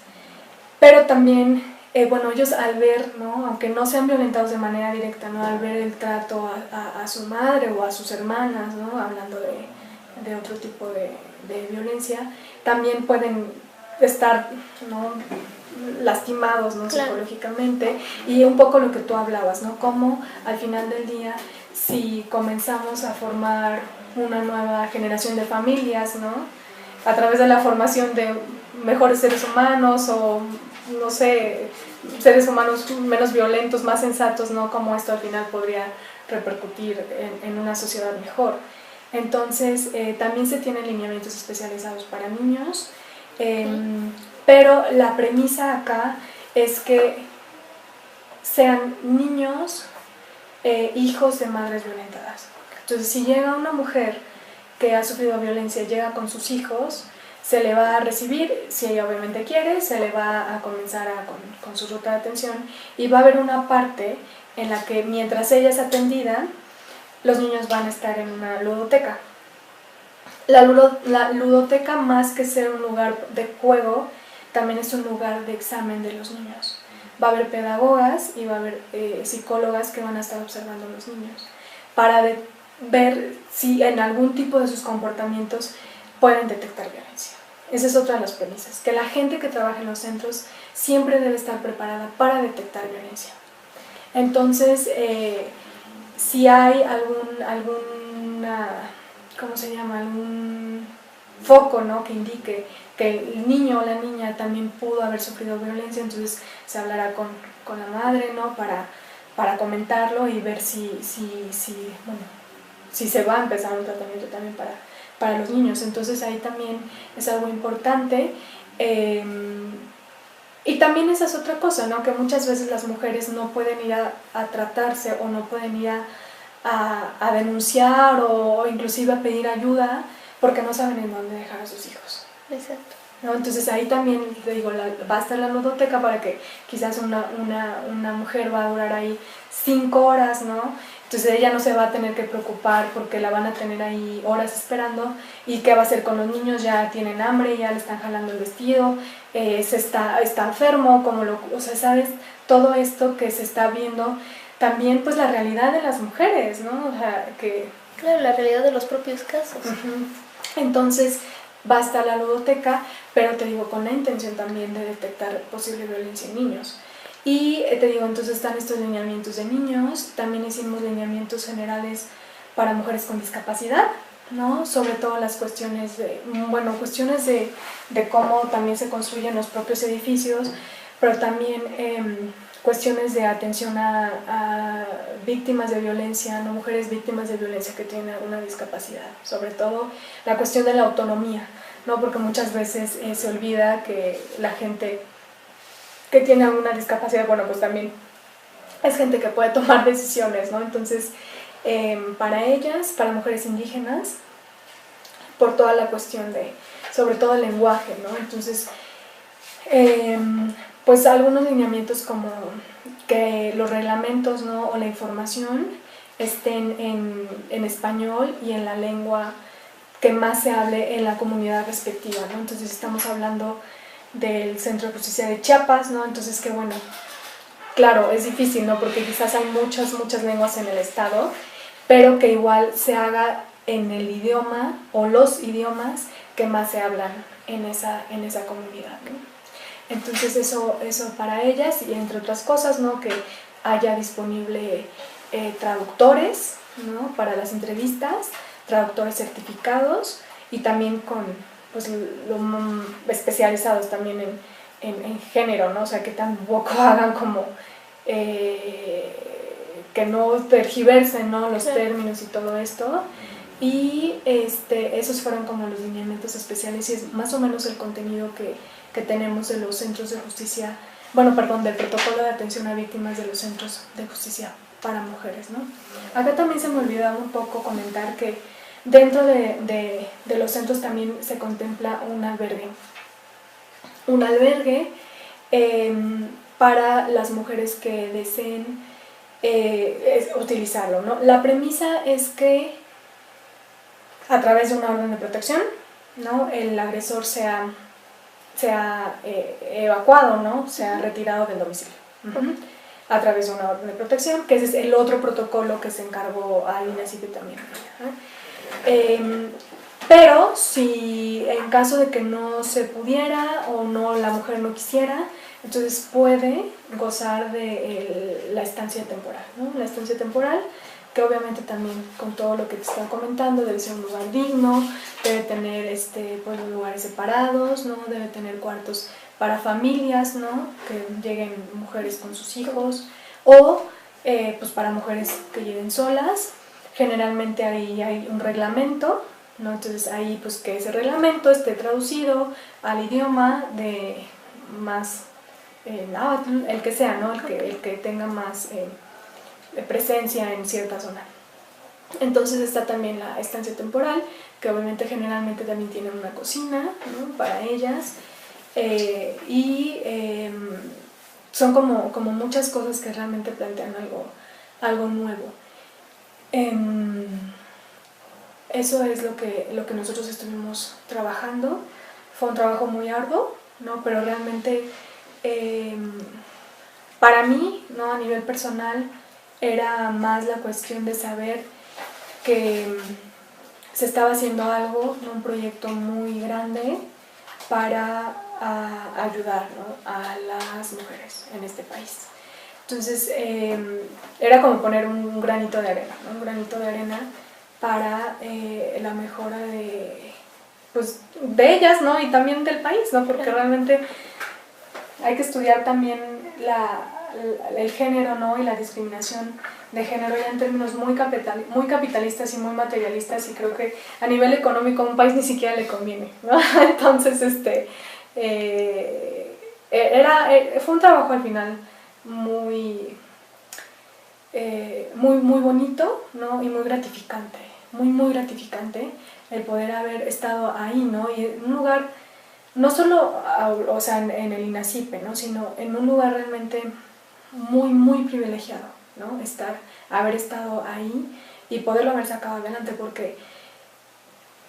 pero también, bueno, ellos al ver, ¿no? Aunque no sean violentados de manera directa, ¿no? Al ver el trato a su madre o a sus hermanas, ¿no? Hablando de otro tipo de violencia, también pueden estar, ¿no? Lastimados, ¿no? Claro. Psicológicamente, y un poco lo que tú hablabas, ¿no? Cómo al final del día, si comenzamos a formar una nueva generación de familias, ¿no? A través de la formación de mejores seres humanos o, no sé, seres humanos menos violentos, más sensatos, ¿no? Cómo esto al final podría repercutir en una sociedad mejor. Entonces, también se tienen lineamientos especializados para niños, pero la premisa acá es que sean niños, hijos de madres violentadas. Entonces, si llega una mujer que ha sufrido violencia, llega con sus hijos, se le va a recibir, si ella obviamente quiere, se le va a comenzar con su ruta de atención, y va a haber una parte en la que mientras ella es atendida, los niños van a estar en una ludoteca. La ludoteca, más que ser un lugar de juego, también es un lugar de examen de los niños. Va a haber pedagogas y va a haber psicólogas que van a estar observando a los niños para ver si en algún tipo de sus comportamientos pueden detectar violencia. Esa es otra de las premisas, que la gente que trabaja en los centros siempre debe estar preparada para detectar violencia. Entonces, si hay alguna, ¿cómo se llama? Algún foco, ¿no? Que indique que el niño o la niña también pudo haber sufrido violencia, entonces se hablará con la madre, ¿no? Para comentarlo y ver si se va a empezar un tratamiento también para los niños. Entonces ahí también es algo importante. Y también esa es otra cosa, ¿no? Que muchas veces las mujeres no pueden ir a tratarse o no pueden ir a denunciar o inclusive a pedir ayuda porque no saben en dónde dejar a sus hijos. Exacto. ¿No? Entonces ahí también, te digo, va a estar la ludoteca para que quizás una mujer va a durar ahí 5 horas, ¿no? Entonces ella no se va a tener que preocupar porque la van a tener ahí horas esperando. ¿Y qué va a hacer con los niños? Ya tienen hambre, ya le están jalando el vestido, está enfermo, o sea, ¿sabes? Todo esto que se está viendo, también pues la realidad de las mujeres, ¿no? O sea, que... Claro, la realidad de los propios casos. Entonces va a estar la ludoteca, pero te digo, con la intención también de detectar posible violencia en niños. Y te digo, entonces están estos lineamientos de niños, también hicimos lineamientos generales para mujeres con discapacidad, ¿no? Sobre todo las cuestiones de cómo también se construyen los propios edificios, pero también cuestiones de atención a víctimas de violencia, no mujeres víctimas de violencia que tienen alguna discapacidad, sobre todo la cuestión de la autonomía, ¿no? Porque muchas veces se olvida que la gente que tiene alguna discapacidad, bueno, pues también es gente que puede tomar decisiones, ¿no? Entonces, para ellas, para mujeres indígenas, por toda la cuestión de, sobre todo el lenguaje, ¿no? Entonces, pues algunos lineamientos como que los reglamentos, ¿no? O la información estén en español y en la lengua que más se hable en la comunidad respectiva, ¿no? Entonces estamos hablando del Centro de Justicia de Chiapas, ¿no? Entonces que bueno, claro, es difícil, ¿no? Porque quizás hay muchas lenguas en el estado, pero que igual se haga en el idioma o los idiomas que más se hablan en esa comunidad, ¿no? Entonces eso para ellas y entre otras cosas, ¿no? Que haya disponible traductores, ¿no? Para las entrevistas, traductores certificados y también con pues, especializados también en género, ¿no? O sea, que tampoco hagan como que no tergiversen, ¿no? Los términos y todo esto. Y esos fueron como los lineamientos especiales y es más o menos el contenido que tenemos de los centros de justicia, bueno, perdón, del protocolo de atención a víctimas de los centros de justicia para mujeres, ¿no? Acá también se me olvidaba un poco comentar que dentro de los centros también se contempla un albergue para las mujeres que deseen utilizarlo, ¿no? La premisa es que a través de una orden de protección, ¿no? El agresor sea evacuado, ¿no? Sea retirado del domicilio. A través de una orden de protección, que ese es el otro protocolo que se encargó al INACIPE también. Pero si en caso de que no se pudiera o no la mujer no quisiera, entonces puede gozar de la estancia temporal, ¿no? La estancia temporal, que obviamente también con todo lo que te estaba comentando debe ser un lugar digno, debe tener pues, lugares separados, ¿no? Debe tener cuartos para familias, ¿no? Que lleguen mujeres con sus hijos o pues para mujeres que lleguen solas. Generalmente ahí hay un reglamento, ¿no? Entonces ahí pues que ese reglamento esté traducido al idioma de más náhuatl, el que sea, ¿no? El que tenga más presencia en cierta zona. Entonces está también la estancia temporal, que obviamente generalmente también tiene una cocina, ¿no? Para ellas son como muchas cosas que realmente plantean algo nuevo. Eso es lo que nosotros estuvimos trabajando. Fue un trabajo muy arduo, ¿no? Pero realmente para mí, ¿no? A nivel personal era más la cuestión de saber que se estaba haciendo algo, ¿no? Un proyecto muy grande para ayudar, ¿no? A las mujeres en este país. Entonces era como poner un granito de arena, ¿no? Un granito de arena para la mejora pues, de ellas, ¿no? Y también del país, ¿no? Porque realmente hay que estudiar también el género, ¿no? Y la discriminación de género ya en términos muy capitalistas y muy materialistas, y creo que a nivel económico a un país ni siquiera le conviene, ¿no? Entonces fue un trabajo al final muy bonito, ¿no? Y muy gratificante, muy gratificante el poder haber estado ahí, ¿no? Y en un lugar, no solo, o sea, en el INACIPE, ¿no? Sino en un lugar realmente muy privilegiado, ¿no? Haber estado ahí y poderlo haber sacado adelante, porque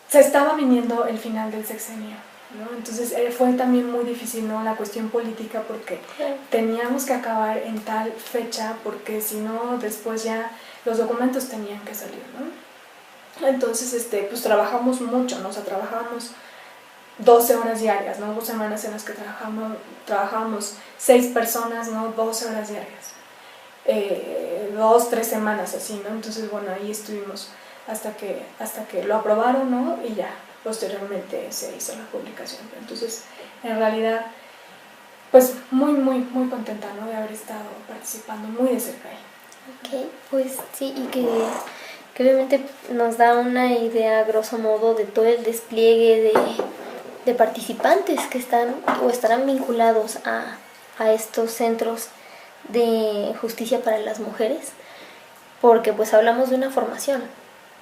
se estaba viniendo el final del sexenio, ¿no? Entonces fue también muy difícil, ¿no? La cuestión política, porque teníamos que acabar en tal fecha, porque si no después ya los documentos tenían que salir, ¿no? Entonces pues trabajamos mucho, ¿no? O sea, trabajábamos 12 horas diarias, ¿no? 2 semanas en las que trabajábamos 6 personas, ¿no? 12 horas diarias, 2, 3 semanas así, ¿no? Entonces, bueno, ahí estuvimos hasta que lo aprobaron, ¿no? Y ya, posteriormente se hizo la publicación. Entonces, en realidad, pues muy contenta, ¿no? De haber estado participando muy de cerca ahí. Ok, pues sí, y que obviamente nos da una idea, a grosso modo, de todo el despliegue de participantes que están o estarán vinculados a estos centros de justicia para las mujeres, porque pues hablamos de una formación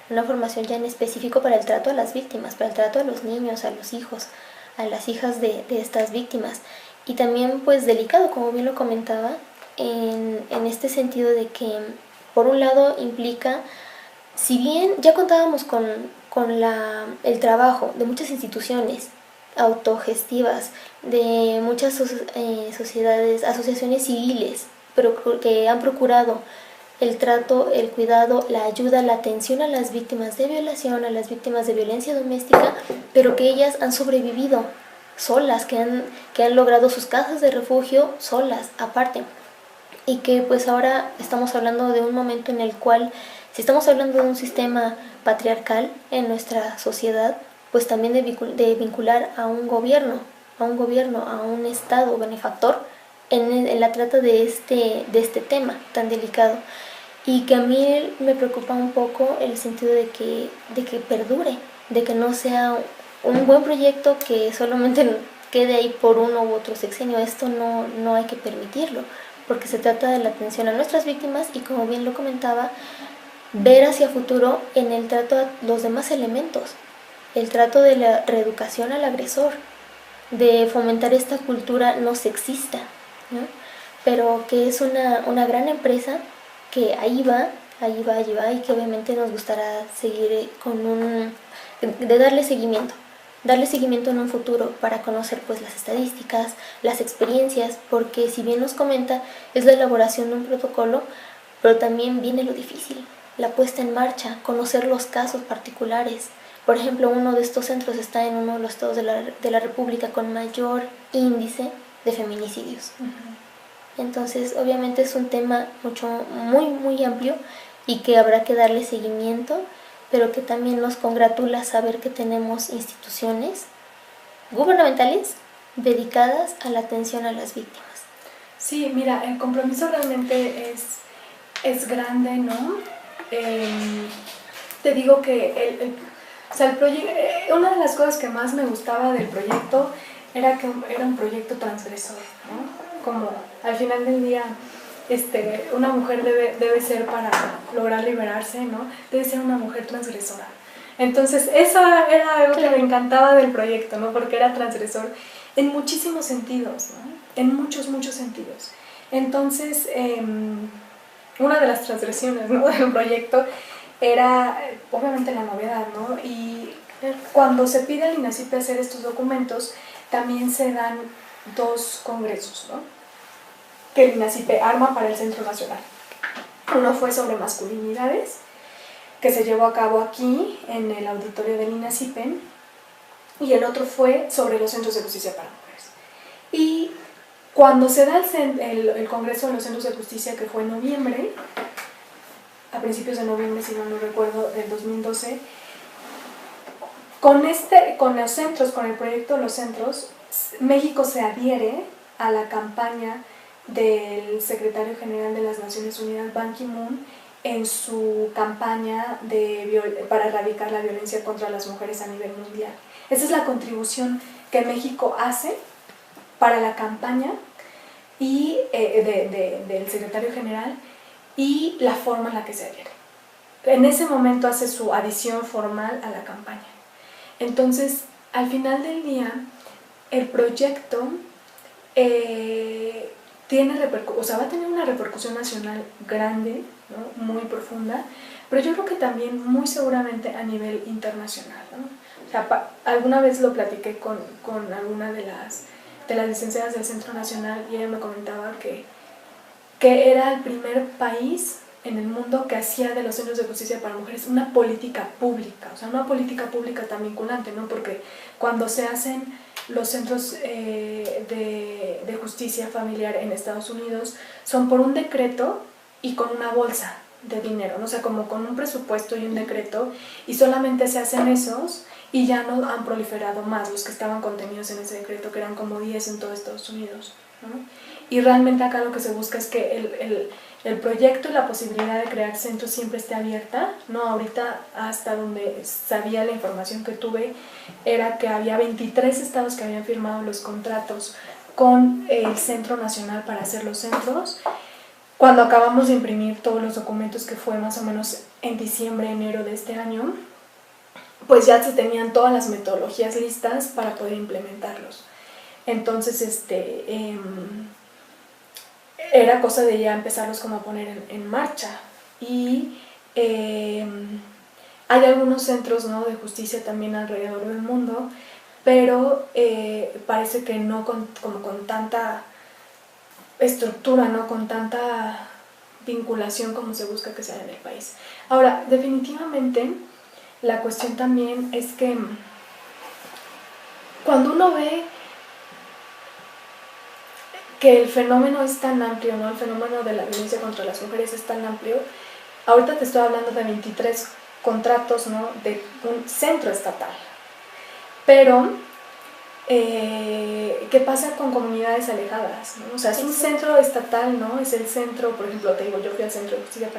ya en específico para el trato a las víctimas, para el trato a los niños, a los hijos, a las hijas de estas víctimas. Y también pues delicado, como bien lo comentaba, en este sentido de que por un lado implica, si bien ya contábamos con el trabajo de muchas instituciones autogestivas, de muchas sociedades, asociaciones civiles, pero que han procurado el trato, el cuidado, la ayuda, la atención a las víctimas de violación, a las víctimas de violencia doméstica, pero que ellas han sobrevivido solas, que han logrado sus casas de refugio solas, aparte. Y que pues ahora estamos hablando de un momento en el cual, si estamos hablando de un sistema patriarcal en nuestra sociedad, pues también de vincular a un gobierno, a un Estado benefactor en la trata de este tema tan delicado. Y que a mí me preocupa un poco el sentido de que perdure, de que no sea un buen proyecto que solamente quede ahí por uno u otro sexenio. Esto no hay que permitirlo, porque se trata de la atención a nuestras víctimas y, como bien lo comentaba, ver hacia futuro en el trato a los demás elementos, el trato de la reeducación al agresor, de fomentar esta cultura no sexista, ¿no? Pero que es una gran empresa que ahí va, y que obviamente nos gustará seguir de darle seguimiento en un futuro para conocer pues las estadísticas, las experiencias, porque si bien nos comenta es la elaboración de un protocolo, pero también viene lo difícil, la puesta en marcha, conocer los casos particulares. Por ejemplo, uno de estos centros está en uno de los estados de la República con mayor índice de feminicidios. Entonces, obviamente es un tema muy amplio y que habrá que darle seguimiento, pero que también nos congratula saber que tenemos instituciones gubernamentales dedicadas a la atención a las víctimas. Sí, mira, el compromiso realmente es grande, ¿no? Te digo que una de las cosas que más me gustaba del proyecto era que era un proyecto transgresor, ¿no? Como al final del día, una mujer debe ser, para lograr liberarse, ¿no? Debe ser una mujer transgresora. Entonces, eso era algo que me encantaba del proyecto, ¿no? Porque era transgresor en muchísimos sentidos, ¿no? En muchos sentidos. Entonces, una de las transgresiones, ¿no?, del proyecto era, obviamente, la novedad, ¿no? Y cuando se pide al INACIPE hacer estos documentos, también se dan 2 congresos, ¿no?, que el INACIPE arma para el Centro Nacional. Uno fue sobre masculinidades, que se llevó a cabo aquí, en el auditorio del INACIPE, y el otro fue sobre los centros de justicia para mujeres. Y cuando se da el Congreso de los Centros de Justicia, que fue en noviembre, a principios de noviembre, si no recuerdo, del 2012, con los centros, con el proyecto de los centros, México se adhiere a la campaña del secretario general de las Naciones Unidas, Ban Ki-moon, en su campaña para erradicar la violencia contra las mujeres a nivel mundial. Esa es la contribución que México hace para la campaña y del secretario general, y la forma en la que se adhiere. En ese momento hace su adición formal a la campaña. Entonces, al final del día, el proyecto va a tener una repercusión nacional grande, ¿no?, muy profunda, pero yo creo que también muy seguramente a nivel internacional, ¿no? O sea, alguna vez lo platiqué con alguna de las licenciadas del Centro Nacional, y ella me comentaba que era el primer país en el mundo que hacía de los centros de justicia para mujeres una política pública, o sea, una política pública tan vinculante, ¿no? Porque cuando se hacen los centros de justicia familiar en Estados Unidos, son por un decreto y con una bolsa de dinero, ¿no? O sea, como con un presupuesto y un decreto, y solamente se hacen esos, y ya no han proliferado más los que estaban contenidos en ese decreto, que eran como 10 en todo Estados Unidos, ¿no? Y realmente acá lo que se busca es que el proyecto y la posibilidad de crear centros siempre esté abierta, ¿no? Ahorita, hasta donde sabía la información que tuve, era que había 23 estados que habían firmado los contratos con el Centro Nacional para hacer los centros. Cuando acabamos de imprimir todos los documentos, que fue más o menos en diciembre, enero de este año, pues ya se tenían todas las metodologías listas para poder implementarlos. Entonces, era cosa de ya empezarlos como a poner en marcha. Y hay algunos centros, ¿no?, de justicia también alrededor del mundo, pero parece que no con tanta estructura, ¿no?, con tanta vinculación como se busca que sea en el país. Ahora, definitivamente, la cuestión también es que cuando uno ve que el fenómeno es tan amplio, ¿no?, el fenómeno de la violencia contra las mujeres es tan amplio, ahorita te estoy hablando de 23 contratos, ¿no?, de un centro estatal, pero ¿qué pasa con comunidades alejadas, ¿no? O sea, es un centro estatal, ¿no? Es el centro, por ejemplo, te digo, yo fui al Centro de Justicia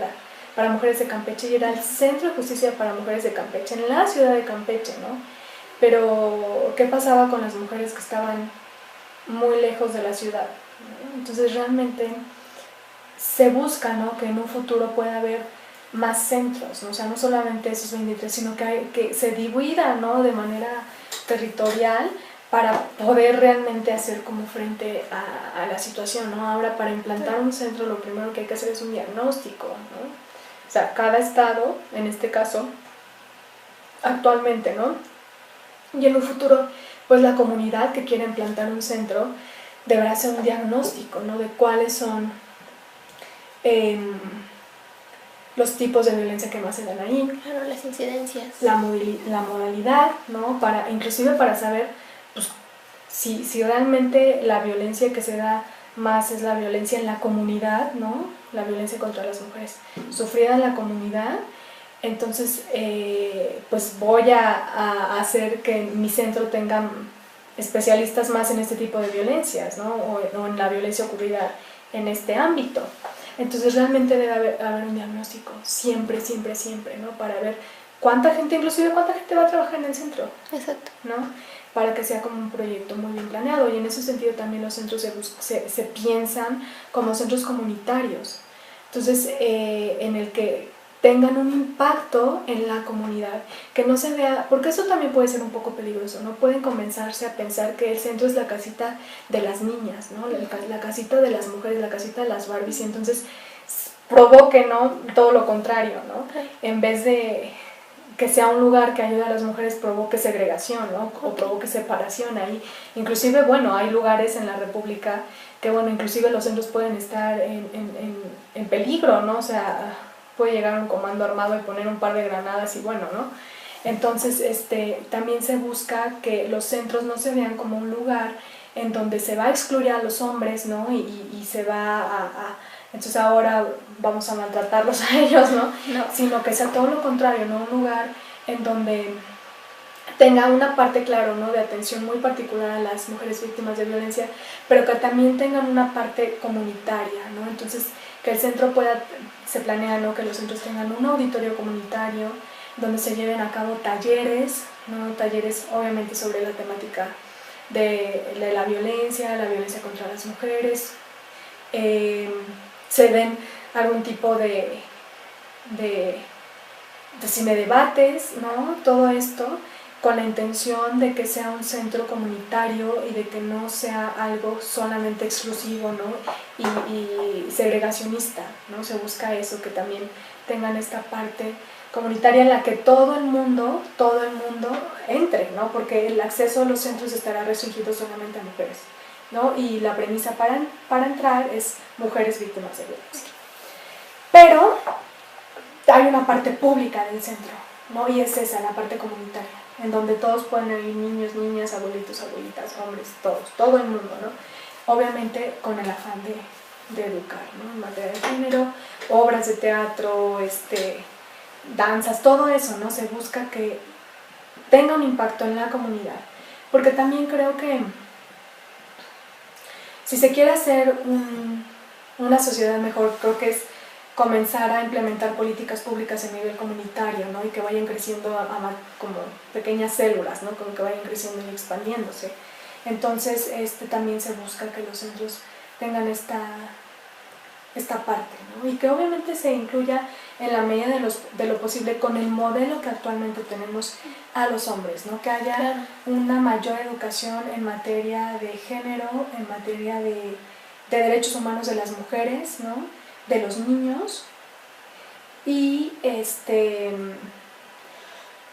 para Mujeres de Campeche y era el Centro de Justicia para Mujeres de Campeche, en la ciudad de Campeche, ¿no? Pero, ¿qué pasaba con las mujeres que estaban muy lejos de la ciudad, ¿no? Entonces, realmente se busca, ¿no?, que en un futuro pueda haber más centros, ¿no? O sea, no solamente esos 23, sino que se divida, ¿no?, de manera territorial, para poder realmente hacer como frente a la situación, ¿no? Ahora, para implantar un centro, lo primero que hay que hacer es un diagnóstico, ¿no? O sea, cada estado, en este caso, actualmente, ¿no?, y en un futuro, pues la comunidad que quiera implantar un centro deberá hacer un diagnóstico, ¿no?, de cuáles son los tipos de violencia que más se dan ahí. Claro, las incidencias. La modalidad, ¿no?, inclusive para saber, pues, si realmente la violencia que se da más es la violencia en la comunidad, ¿no?, la violencia contra las mujeres sufrida en la comunidad, entonces pues voy a hacer que mi centro tenga especialistas más en este tipo de violencias, ¿no?, o en la violencia ocurrida en este ámbito. Entonces realmente debe haber un diagnóstico, siempre, siempre, siempre, ¿no?, para ver inclusive cuánta gente va a trabajar en el centro. Exacto. ¿No?, para que sea como un proyecto muy bien planeado. Y en ese sentido también los centros se piensan como centros comunitarios. Entonces, en el que tengan un impacto en la comunidad, que no se vea, porque eso también puede ser un poco peligroso, ¿no? Pueden comenzarse a pensar que el centro es la casita de las niñas, ¿no?, la casita de las mujeres, la casita de las Barbies, y entonces provoque, ¿no?, todo lo contrario, ¿no? En vez de que sea un lugar que ayude a las mujeres, provoque segregación, ¿no?, o provoque separación ahí. Inclusive, bueno, hay lugares en la República que, bueno, inclusive los centros pueden estar en peligro, ¿no? O sea, puede llegar un comando armado y poner un par de granadas y bueno, ¿no? Entonces, también se busca que los centros no se vean como un lugar en donde se va a excluir a los hombres, ¿no?, y se va entonces ahora vamos a maltratarlos a ellos, ¿no? No. Sino que sea todo lo contrario, ¿no?, un lugar en donde tenga una parte, claro, ¿no?, de atención muy particular a las mujeres víctimas de violencia, pero que también tengan una parte comunitaria, ¿no? Entonces, que el centro se planea, ¿no?, que los centros tengan un auditorio comunitario donde se lleven a cabo talleres, ¿no?, talleres obviamente sobre la temática de la violencia contra las mujeres, se den algún tipo de debates, ¿no?, todo esto con la intención de que sea un centro comunitario y de que no sea algo solamente exclusivo, ¿no?, y segregacionista, ¿no? Se busca eso, que también tengan esta parte comunitaria en la que todo el mundo entre, ¿no?, porque el acceso a los centros estará restringido solamente a mujeres, ¿no? Y la premisa para entrar es mujeres víctimas de violencia. Pero hay una parte pública del centro, ¿no?, y es esa, la parte comunitaria, en donde todos pueden ir, niños, niñas, abuelitos, abuelitas, hombres, todo el mundo, ¿no? Obviamente con el afán de educar, ¿no?, en materia de género, obras de teatro, danzas, todo eso, ¿no? Se busca que tenga un impacto en la comunidad, porque también creo que si se quiere hacer una sociedad mejor, creo que es comenzar a implementar políticas públicas a nivel comunitario, ¿no? Y que vayan creciendo como pequeñas células, ¿no? Como que vayan creciendo y expandiéndose. Entonces también se busca que los centros tengan esta parte, ¿no? Y que obviamente se incluya en la medida de lo posible con el modelo que actualmente tenemos a los hombres, ¿no? Que haya una mayor educación en materia de género, en materia de derechos humanos de las mujeres, ¿no? De los niños, y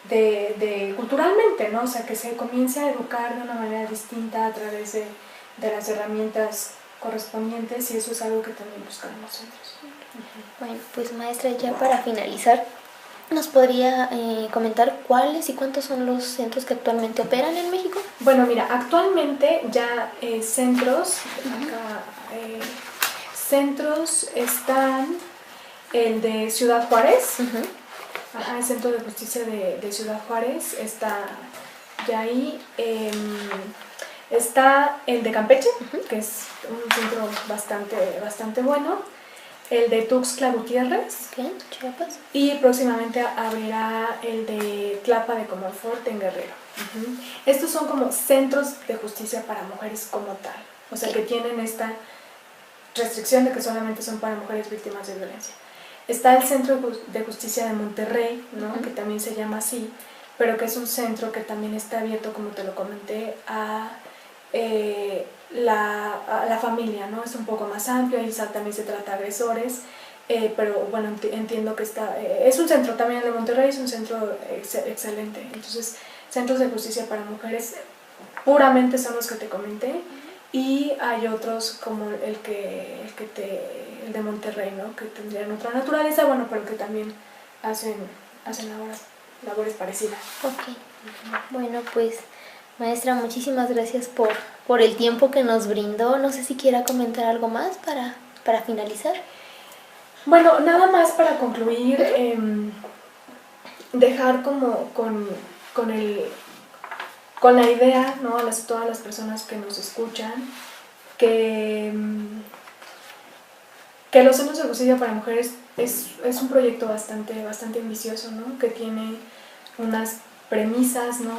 de culturalmente, ¿no? O sea, que se comience a educar de una manera distinta a través de las herramientas correspondientes, y eso es algo que también buscan los centros. Bueno, pues maestra, ya para finalizar, ¿nos podría comentar cuáles y cuántos son los centros que actualmente operan en México? Bueno, mira, actualmente ya centros, centros están el de Ciudad Juárez, el Centro de Justicia de Ciudad Juárez está ya ahí. Está el de Campeche, que es un centro bastante bueno. El de Tuxtla Gutiérrez, Chiapas. Y próximamente abrirá el de Tlapa de Comonfort en Guerrero. Estos son como centros de justicia para mujeres como tal. O sea, que tienen esta restricción de que solamente son para mujeres víctimas de violencia. Está el Centro de Justicia de Monterrey, ¿no? Que también se llama así, pero que es un centro que también está abierto, como te lo comenté, a la familia, ¿no? Es un poco más amplio, ahí también se trata de agresores, pero bueno, entiendo que es un centro también de Monterrey, es un centro excelente. Entonces, centros de justicia para mujeres puramente son los que te comenté, y hay otros como el de Monterrey, ¿no? Que tendrían otra naturaleza, bueno, pero que también hacen labores parecidas. Ok. Bueno, pues maestra, muchísimas gracias por el tiempo que nos brindó. No sé si quiera comentar algo más para finalizar. Bueno, nada más para concluir, dejar como con la idea, ¿no? A todas las personas que nos escuchan, que los centros de justicia para mujeres es un proyecto bastante ambicioso, ¿no? Que tiene unas premisas, ¿no?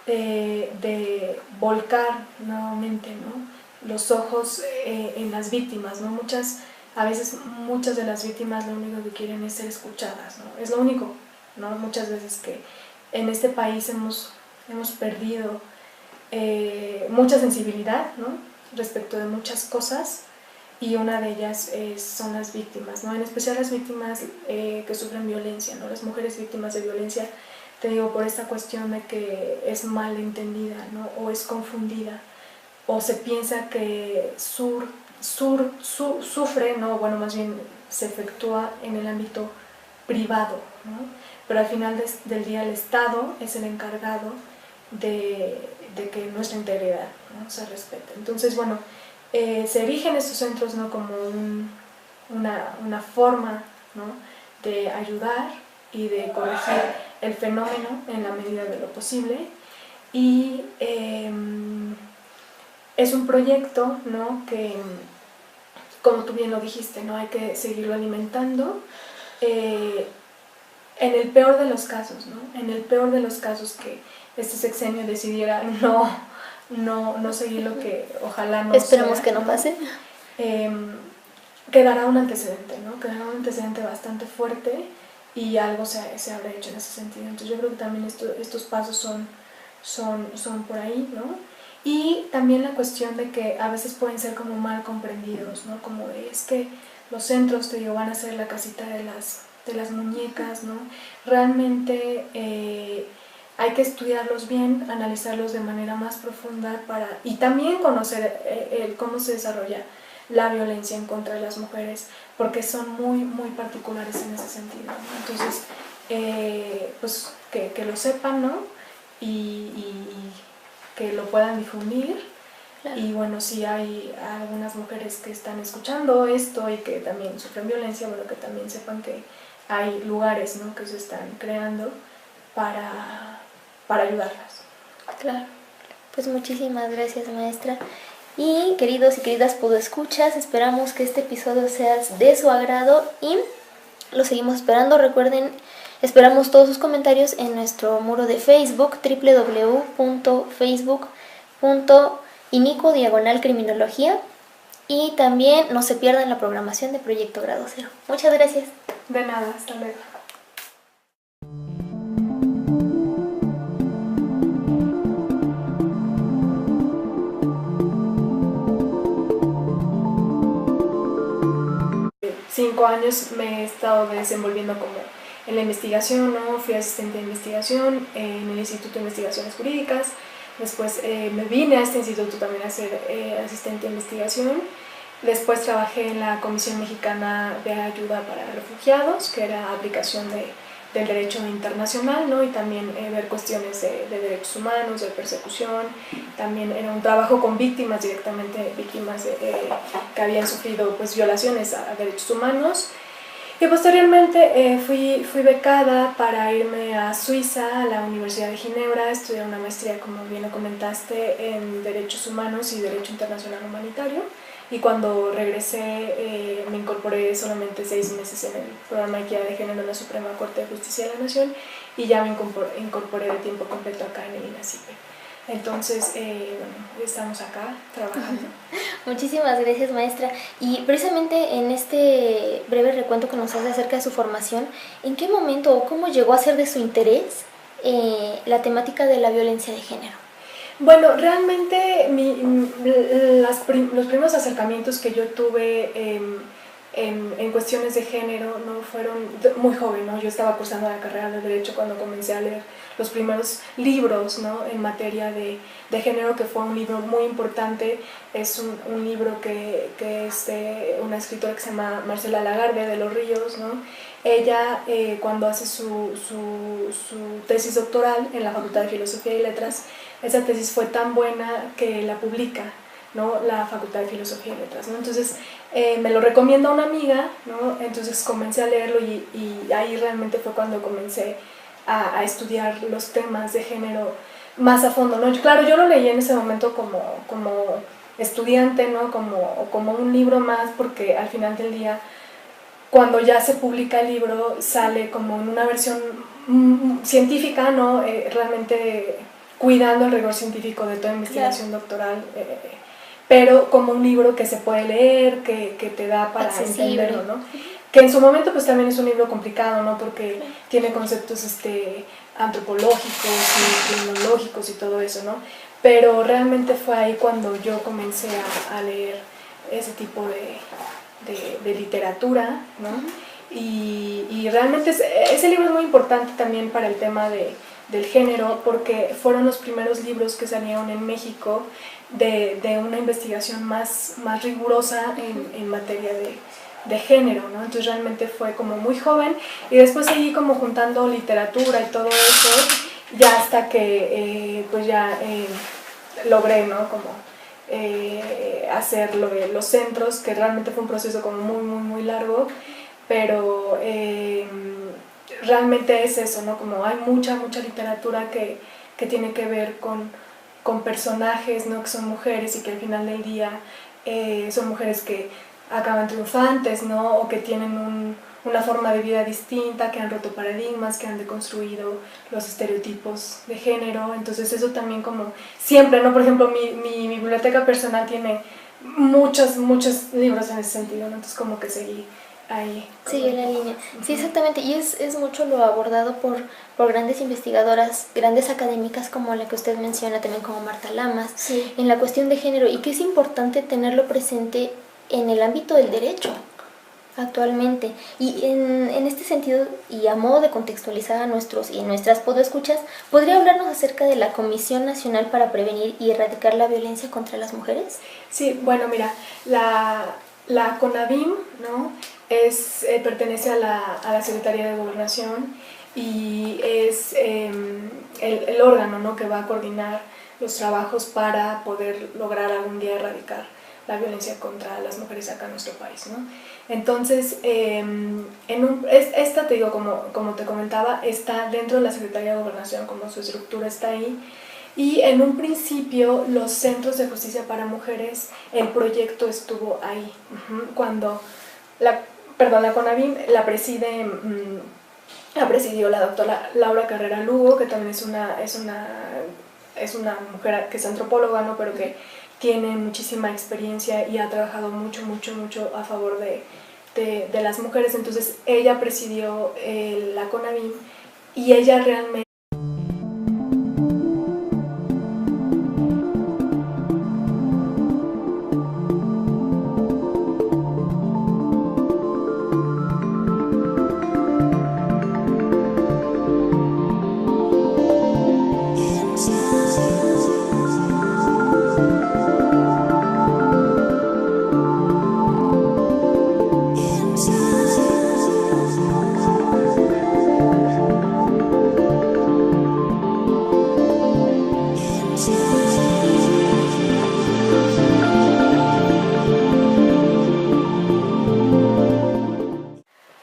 De volcar nuevamente, ¿no? Los ojos en las víctimas, ¿no? A veces muchas de las víctimas lo único que quieren es ser escuchadas, ¿no? Es lo único, ¿no? Muchas veces que en este país hemos perdido mucha sensibilidad, ¿no? Respecto de muchas cosas, y una de ellas son las víctimas, ¿no? En especial las víctimas que sufren violencia, ¿no? Las mujeres víctimas de violencia, te digo, por esta cuestión de que es mal entendida, ¿no? O es confundida, o se piensa que sufre, ¿no? Bueno, más bien se efectúa en el ámbito privado, ¿no? Pero al final del día el Estado es el encargado de que nuestra integridad, ¿no? Se respete. Entonces, bueno, se erigen estos centros, ¿no? Como una forma, ¿no? De ayudar y de corregir el fenómeno en la medida de lo posible, y es un proyecto, ¿no? Que, como tú bien lo dijiste, ¿no? Hay que seguirlo alimentando, en el peor de los casos, ¿no? En el peor de los casos que este sexenio decidiera no seguir lo que ojalá no Esperemos sea, que no pase. Quedará un antecedente, ¿no? Quedará un antecedente bastante fuerte, y algo se habrá hecho en ese sentido. Entonces yo creo que también estos pasos son por ahí, ¿no? Y también la cuestión de que a veces pueden ser como mal comprendidos, ¿no? Como es que los centros, te digo, van a ser la casita de las muñecas, ¿no? Realmente hay que estudiarlos bien, analizarlos de manera más profunda y también conocer cómo se desarrolla la violencia en contra de las mujeres, porque son muy particulares en ese sentido, ¿no? Entonces, pues que lo sepan, ¿no? Y que lo puedan difundir. Claro. Y bueno, si hay algunas mujeres que están escuchando esto y que también sufren violencia, bueno, que también sepan que hay lugares, ¿no? Que se están creando para ayudarlas. Claro. Pues muchísimas gracias, maestra. Y queridos y queridas podescuchas, esperamos que este episodio sea de su agrado y lo seguimos esperando. Recuerden, esperamos todos sus comentarios en nuestro muro de Facebook, www.facebook.inico/criminología. Y también no se pierdan la programación de Proyecto Grado Cero. Muchas gracias. De nada, hasta luego. Cinco años me he estado desenvolviendo como en la investigación, ¿no? Fui asistente de investigación en el Instituto de Investigaciones Jurídicas. Después me vine a este instituto también a ser asistente de investigación. Después trabajé en la Comisión Mexicana de Ayuda para Refugiados, que era aplicación del derecho internacional, ¿no? Y también ver cuestiones de derechos humanos, de persecución. También era un trabajo con víctimas directamente, víctimas que habían sufrido pues, violaciones a derechos humanos. Y posteriormente fui becada para irme a Suiza, a la Universidad de Ginebra, estudiar una maestría, como bien lo comentaste, en Derechos Humanos y Derecho Internacional Humanitario. Y cuando regresé me incorporé solamente 6 meses en el programa de equidad de género en la Suprema Corte de Justicia de la Nación y ya me incorporé de tiempo completo acá en el INACIPE. Entonces, bueno, estamos acá trabajando. Muchísimas gracias, maestra. Y precisamente en este breve recuento que nos hace acerca de su formación, ¿en qué momento o cómo llegó a ser de su interés la temática de la violencia de género? Bueno, realmente los primeros acercamientos que yo tuve en cuestiones de género no fueron muy joven, ¿no? Yo estaba cursando la carrera de Derecho cuando comencé a leer los primeros libros, ¿no? En materia de género, que fue un libro muy importante. Es un libro que es de una escritora que se llama Marcela Lagarde de los Ríos, ¿no? Ella, cuando hace su tesis doctoral en la Facultad de Filosofía y Letras, esa tesis fue tan buena que la publica, ¿no? La Facultad de Filosofía y Letras, ¿no? Entonces me lo recomienda una amiga, ¿no? Entonces comencé a leerlo y ahí realmente fue cuando comencé a estudiar los temas de género más a fondo, ¿no? Claro, yo lo leí en ese momento como estudiante, ¿no? Como un libro más, porque al final del día, cuando ya se publica el libro, sale como en una versión científica, ¿no? Realmente cuidando el rigor científico de toda investigación doctoral, pero como un libro que se puede leer, que te da para entenderlo, ¿no? Que en su momento pues también es un libro complicado, ¿no? Porque tiene conceptos antropológicos y criminológicos y todo eso, ¿no? Pero realmente fue ahí cuando yo comencé a leer ese tipo de literatura, ¿no? Y realmente ese libro es muy importante también para el tema del género, porque fueron los primeros libros que salieron en México de una investigación más rigurosa en materia de género, ¿no? Entonces realmente fue como muy joven y después seguí como juntando literatura y todo eso, ya hasta que pues ya logré, ¿no? Como hacer lo de los centros, que realmente fue un proceso como muy largo, pero realmente es eso, ¿no? Como hay mucha literatura que tiene que ver con personajes, ¿no? Que son mujeres y que al final del día son mujeres que acaban triunfantes, ¿no? O que tienen una forma de vida distinta, que han roto paradigmas, que han deconstruido los estereotipos de género. Entonces eso también como siempre, ¿no? Por ejemplo, mi biblioteca personal tiene muchos libros en ese sentido, ¿no? Entonces como que seguí ahí. Sí, en la línea. Sí, exactamente. Y es mucho lo abordado por grandes investigadoras, grandes académicas como la que usted menciona, también como Marta Lamas, sí, en la cuestión de género, y que es importante tenerlo presente en el ámbito del derecho actualmente. Y en este sentido, y a modo de contextualizar a nuestros y nuestras podescuchas, ¿podría hablarnos acerca de la Comisión Nacional para Prevenir y Erradicar la Violencia contra las Mujeres? Sí, bueno, mira, la CONAVIM, ¿no? Pertenece a la Secretaría de Gobernación y es el órgano, ¿no? Que va a coordinar los trabajos para poder lograr algún día erradicar la violencia contra las mujeres acá en nuestro país, ¿no? Entonces, esta, te digo, como te comentaba, está dentro de la Secretaría de Gobernación, como su estructura está ahí. Y en un principio los centros de justicia para mujeres, el proyecto estuvo ahí. Cuando la CONAVIM la presidió la doctora Laura Carrera Lugo, que también es una mujer que es antropóloga, ¿no? Pero que tiene muchísima experiencia y ha trabajado mucho a favor de las mujeres. Entonces ella presidió la CONAVIM y ella realmente...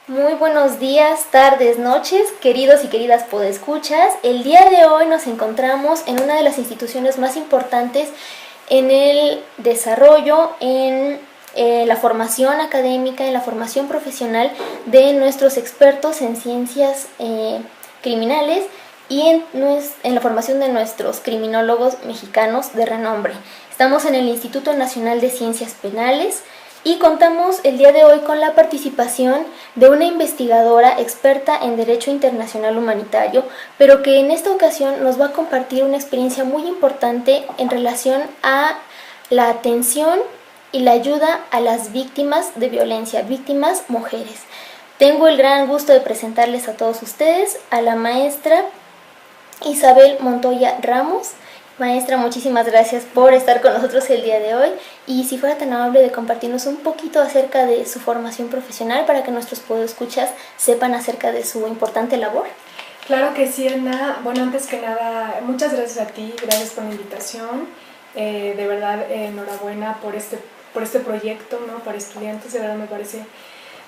Muy buenos días, tardes, noches, queridos y queridas podescuchas. El día de hoy nos encontramos en una de las instituciones más importantes en el desarrollo, en la formación académica, en la formación profesional de nuestros expertos en ciencias criminales y en la formación de nuestros criminólogos mexicanos de renombre. Estamos en el Instituto Nacional de Ciencias Penales y contamos el día de hoy con la participación de una investigadora experta en Derecho Internacional Humanitario, pero que en esta ocasión nos va a compartir una experiencia muy importante en relación a la atención y la ayuda a las víctimas de violencia, víctimas mujeres. Tengo el gran gusto de presentarles a todos ustedes a la maestra Isabel Montoya Ramos. Maestra, muchísimas gracias por estar con nosotros el día de hoy y si fuera tan amable de compartirnos un poquito acerca de su formación profesional para que nuestros podescuchas sepan acerca de su importante labor. Claro que sí, Ana. Bueno, antes que nada, muchas gracias a ti, gracias por la invitación. De verdad, enhorabuena por este proyecto, ¿no? Para estudiantes, de verdad me parece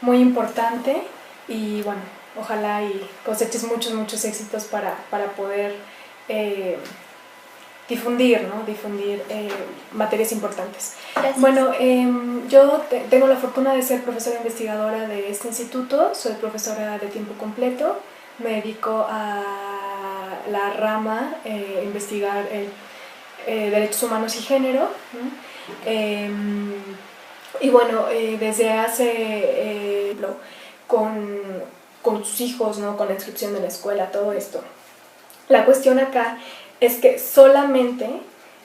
muy importante y bueno, ojalá y coseches muchos éxitos para poder difundir materias importantes. Gracias. Bueno, yo tengo la fortuna de ser profesora investigadora de este instituto, soy profesora de tiempo completo, me dedico a la rama investigar derechos humanos y género, y bueno, desde hace con sus hijos, ¿no? Con la inscripción de la escuela, todo esto. La cuestión acá es que solamente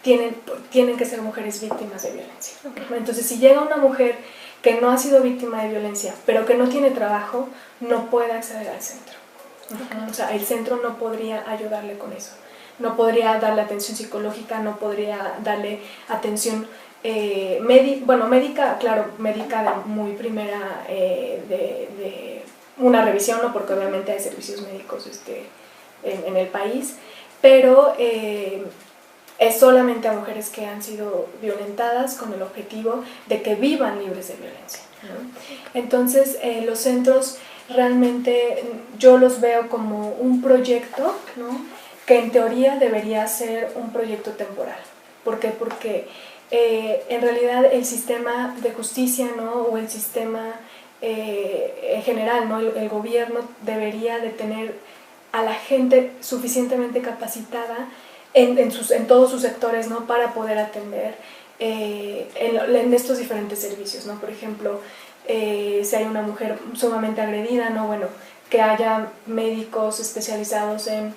tienen que ser mujeres víctimas de violencia. Entonces, si llega una mujer que no ha sido víctima de violencia, pero que no tiene trabajo, no puede acceder al centro. O sea, el centro no podría ayudarle con eso. No podría darle atención psicológica, no podría darle atención médica, claro, médica de muy primera, de una revisión, ¿no? Porque obviamente hay servicios médicos en el país, pero es solamente a mujeres que han sido violentadas con el objetivo de que vivan libres de violencia, ¿no? Entonces, los centros realmente yo los veo como un proyecto, ¿no? Que en teoría debería ser un proyecto temporal. ¿Por qué? Porque en realidad el sistema de justicia, ¿no? O el sistema en general, ¿no? El gobierno debería de tener a la gente suficientemente capacitada en todos sus sectores, ¿no? Para poder atender en estos diferentes servicios, ¿no? Por ejemplo, si hay una mujer sumamente agredida, ¿no? Bueno, que haya médicos especializados en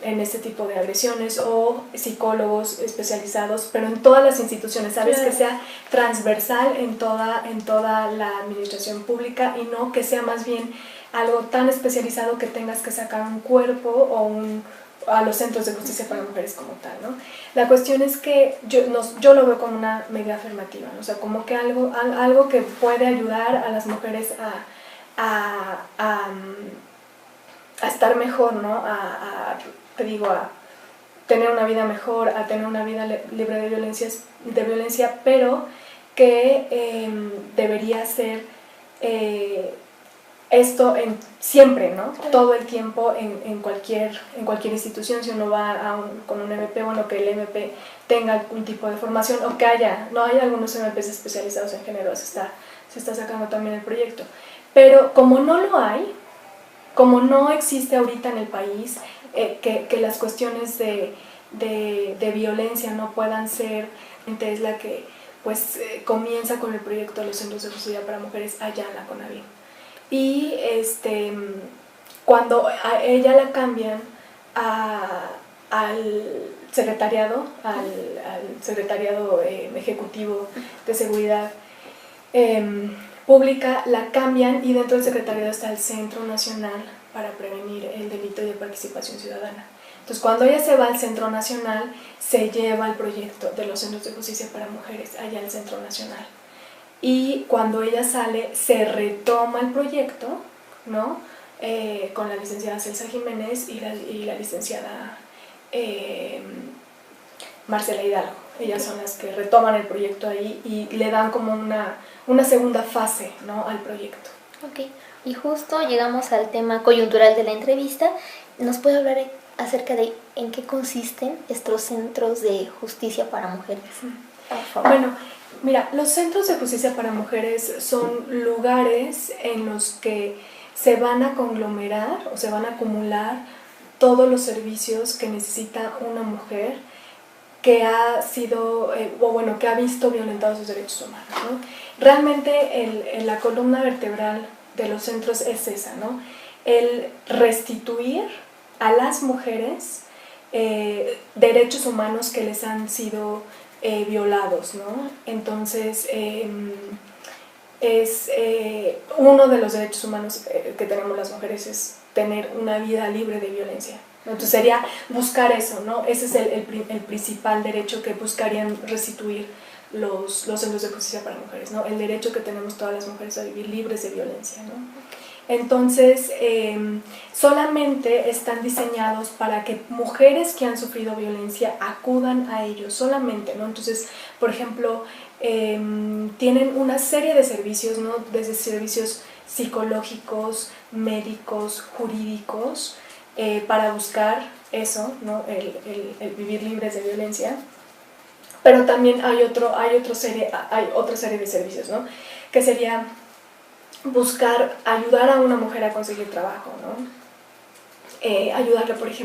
este tipo de agresiones o psicólogos especializados, pero en todas las instituciones, ¿sabes? Claro. Que sea transversal en toda la administración pública y no que sea más bien algo tan especializado que tengas que sacar un cuerpo o a los centros de justicia para mujeres como tal, ¿no? La cuestión es que yo lo veo como una medida afirmativa, ¿no? O sea, como que algo que puede ayudar a las mujeres a estar mejor, ¿no? A tener una vida mejor, a tener una vida libre de violencia, pero que debería ser esto siempre, ¿no? Claro. Todo el tiempo en cualquier institución, si uno va con un MP, bueno, que el MP tenga algún tipo de formación o que no hay algunos MPs especializados en género, se está sacando también el proyecto. Pero como no lo hay, como no existe ahorita en el país, que las cuestiones de violencia no puedan ser, es la que pues comienza con el proyecto de los centros de justicia para mujeres allá en la CONAVIM. Y cuando a ella la cambian al secretariado, al secretariado ejecutivo de seguridad pública, la cambian y dentro del secretariado está el Centro Nacional para Prevenir el Delito y de Participación Ciudadana. Entonces, cuando ella se va al Centro Nacional, se lleva el proyecto de los centros de justicia para mujeres allá al Centro Nacional. Y cuando ella sale, se retoma el proyecto, ¿no? Con la licenciada Celsa Jiménez y la licenciada Marcela Hidalgo. Ellas son las que retoman el proyecto ahí y le dan como una segunda fase, ¿no?, al proyecto. Ok, y justo llegamos al tema coyuntural de la entrevista. ¿Nos puede hablar acerca de en qué consisten estos centros de justicia para mujeres? Por favor. Bueno, mira, los centros de justicia para mujeres son lugares en los que se van a conglomerar o se van a acumular todos los servicios que necesita una mujer que ha sido, que ha visto violentados sus derechos humanos, ¿no? Realmente la columna vertebral de los centros es esa, ¿no? El restituir a las mujeres derechos humanos que les han sido violados, ¿no? Entonces, uno de los derechos humanos que tenemos las mujeres es tener una vida libre de violencia. Entonces sería buscar eso, ¿no? Ese es el principal derecho que buscarían restituir los centros de justicia para mujeres, ¿no? El derecho que tenemos todas las mujeres a vivir libres de violencia, ¿no? Entonces, solamente están diseñados para que mujeres que han sufrido violencia acudan a ellos, solamente, ¿no? Entonces, por ejemplo, tienen una serie de servicios, ¿no? Desde servicios psicológicos, médicos, jurídicos, para buscar eso, ¿no? El vivir libres de violencia. Pero también hay otra serie de servicios, ¿no? Que sería ayudar a una mujer a conseguir trabajo, ¿no? Ayudarle, por ejemplo,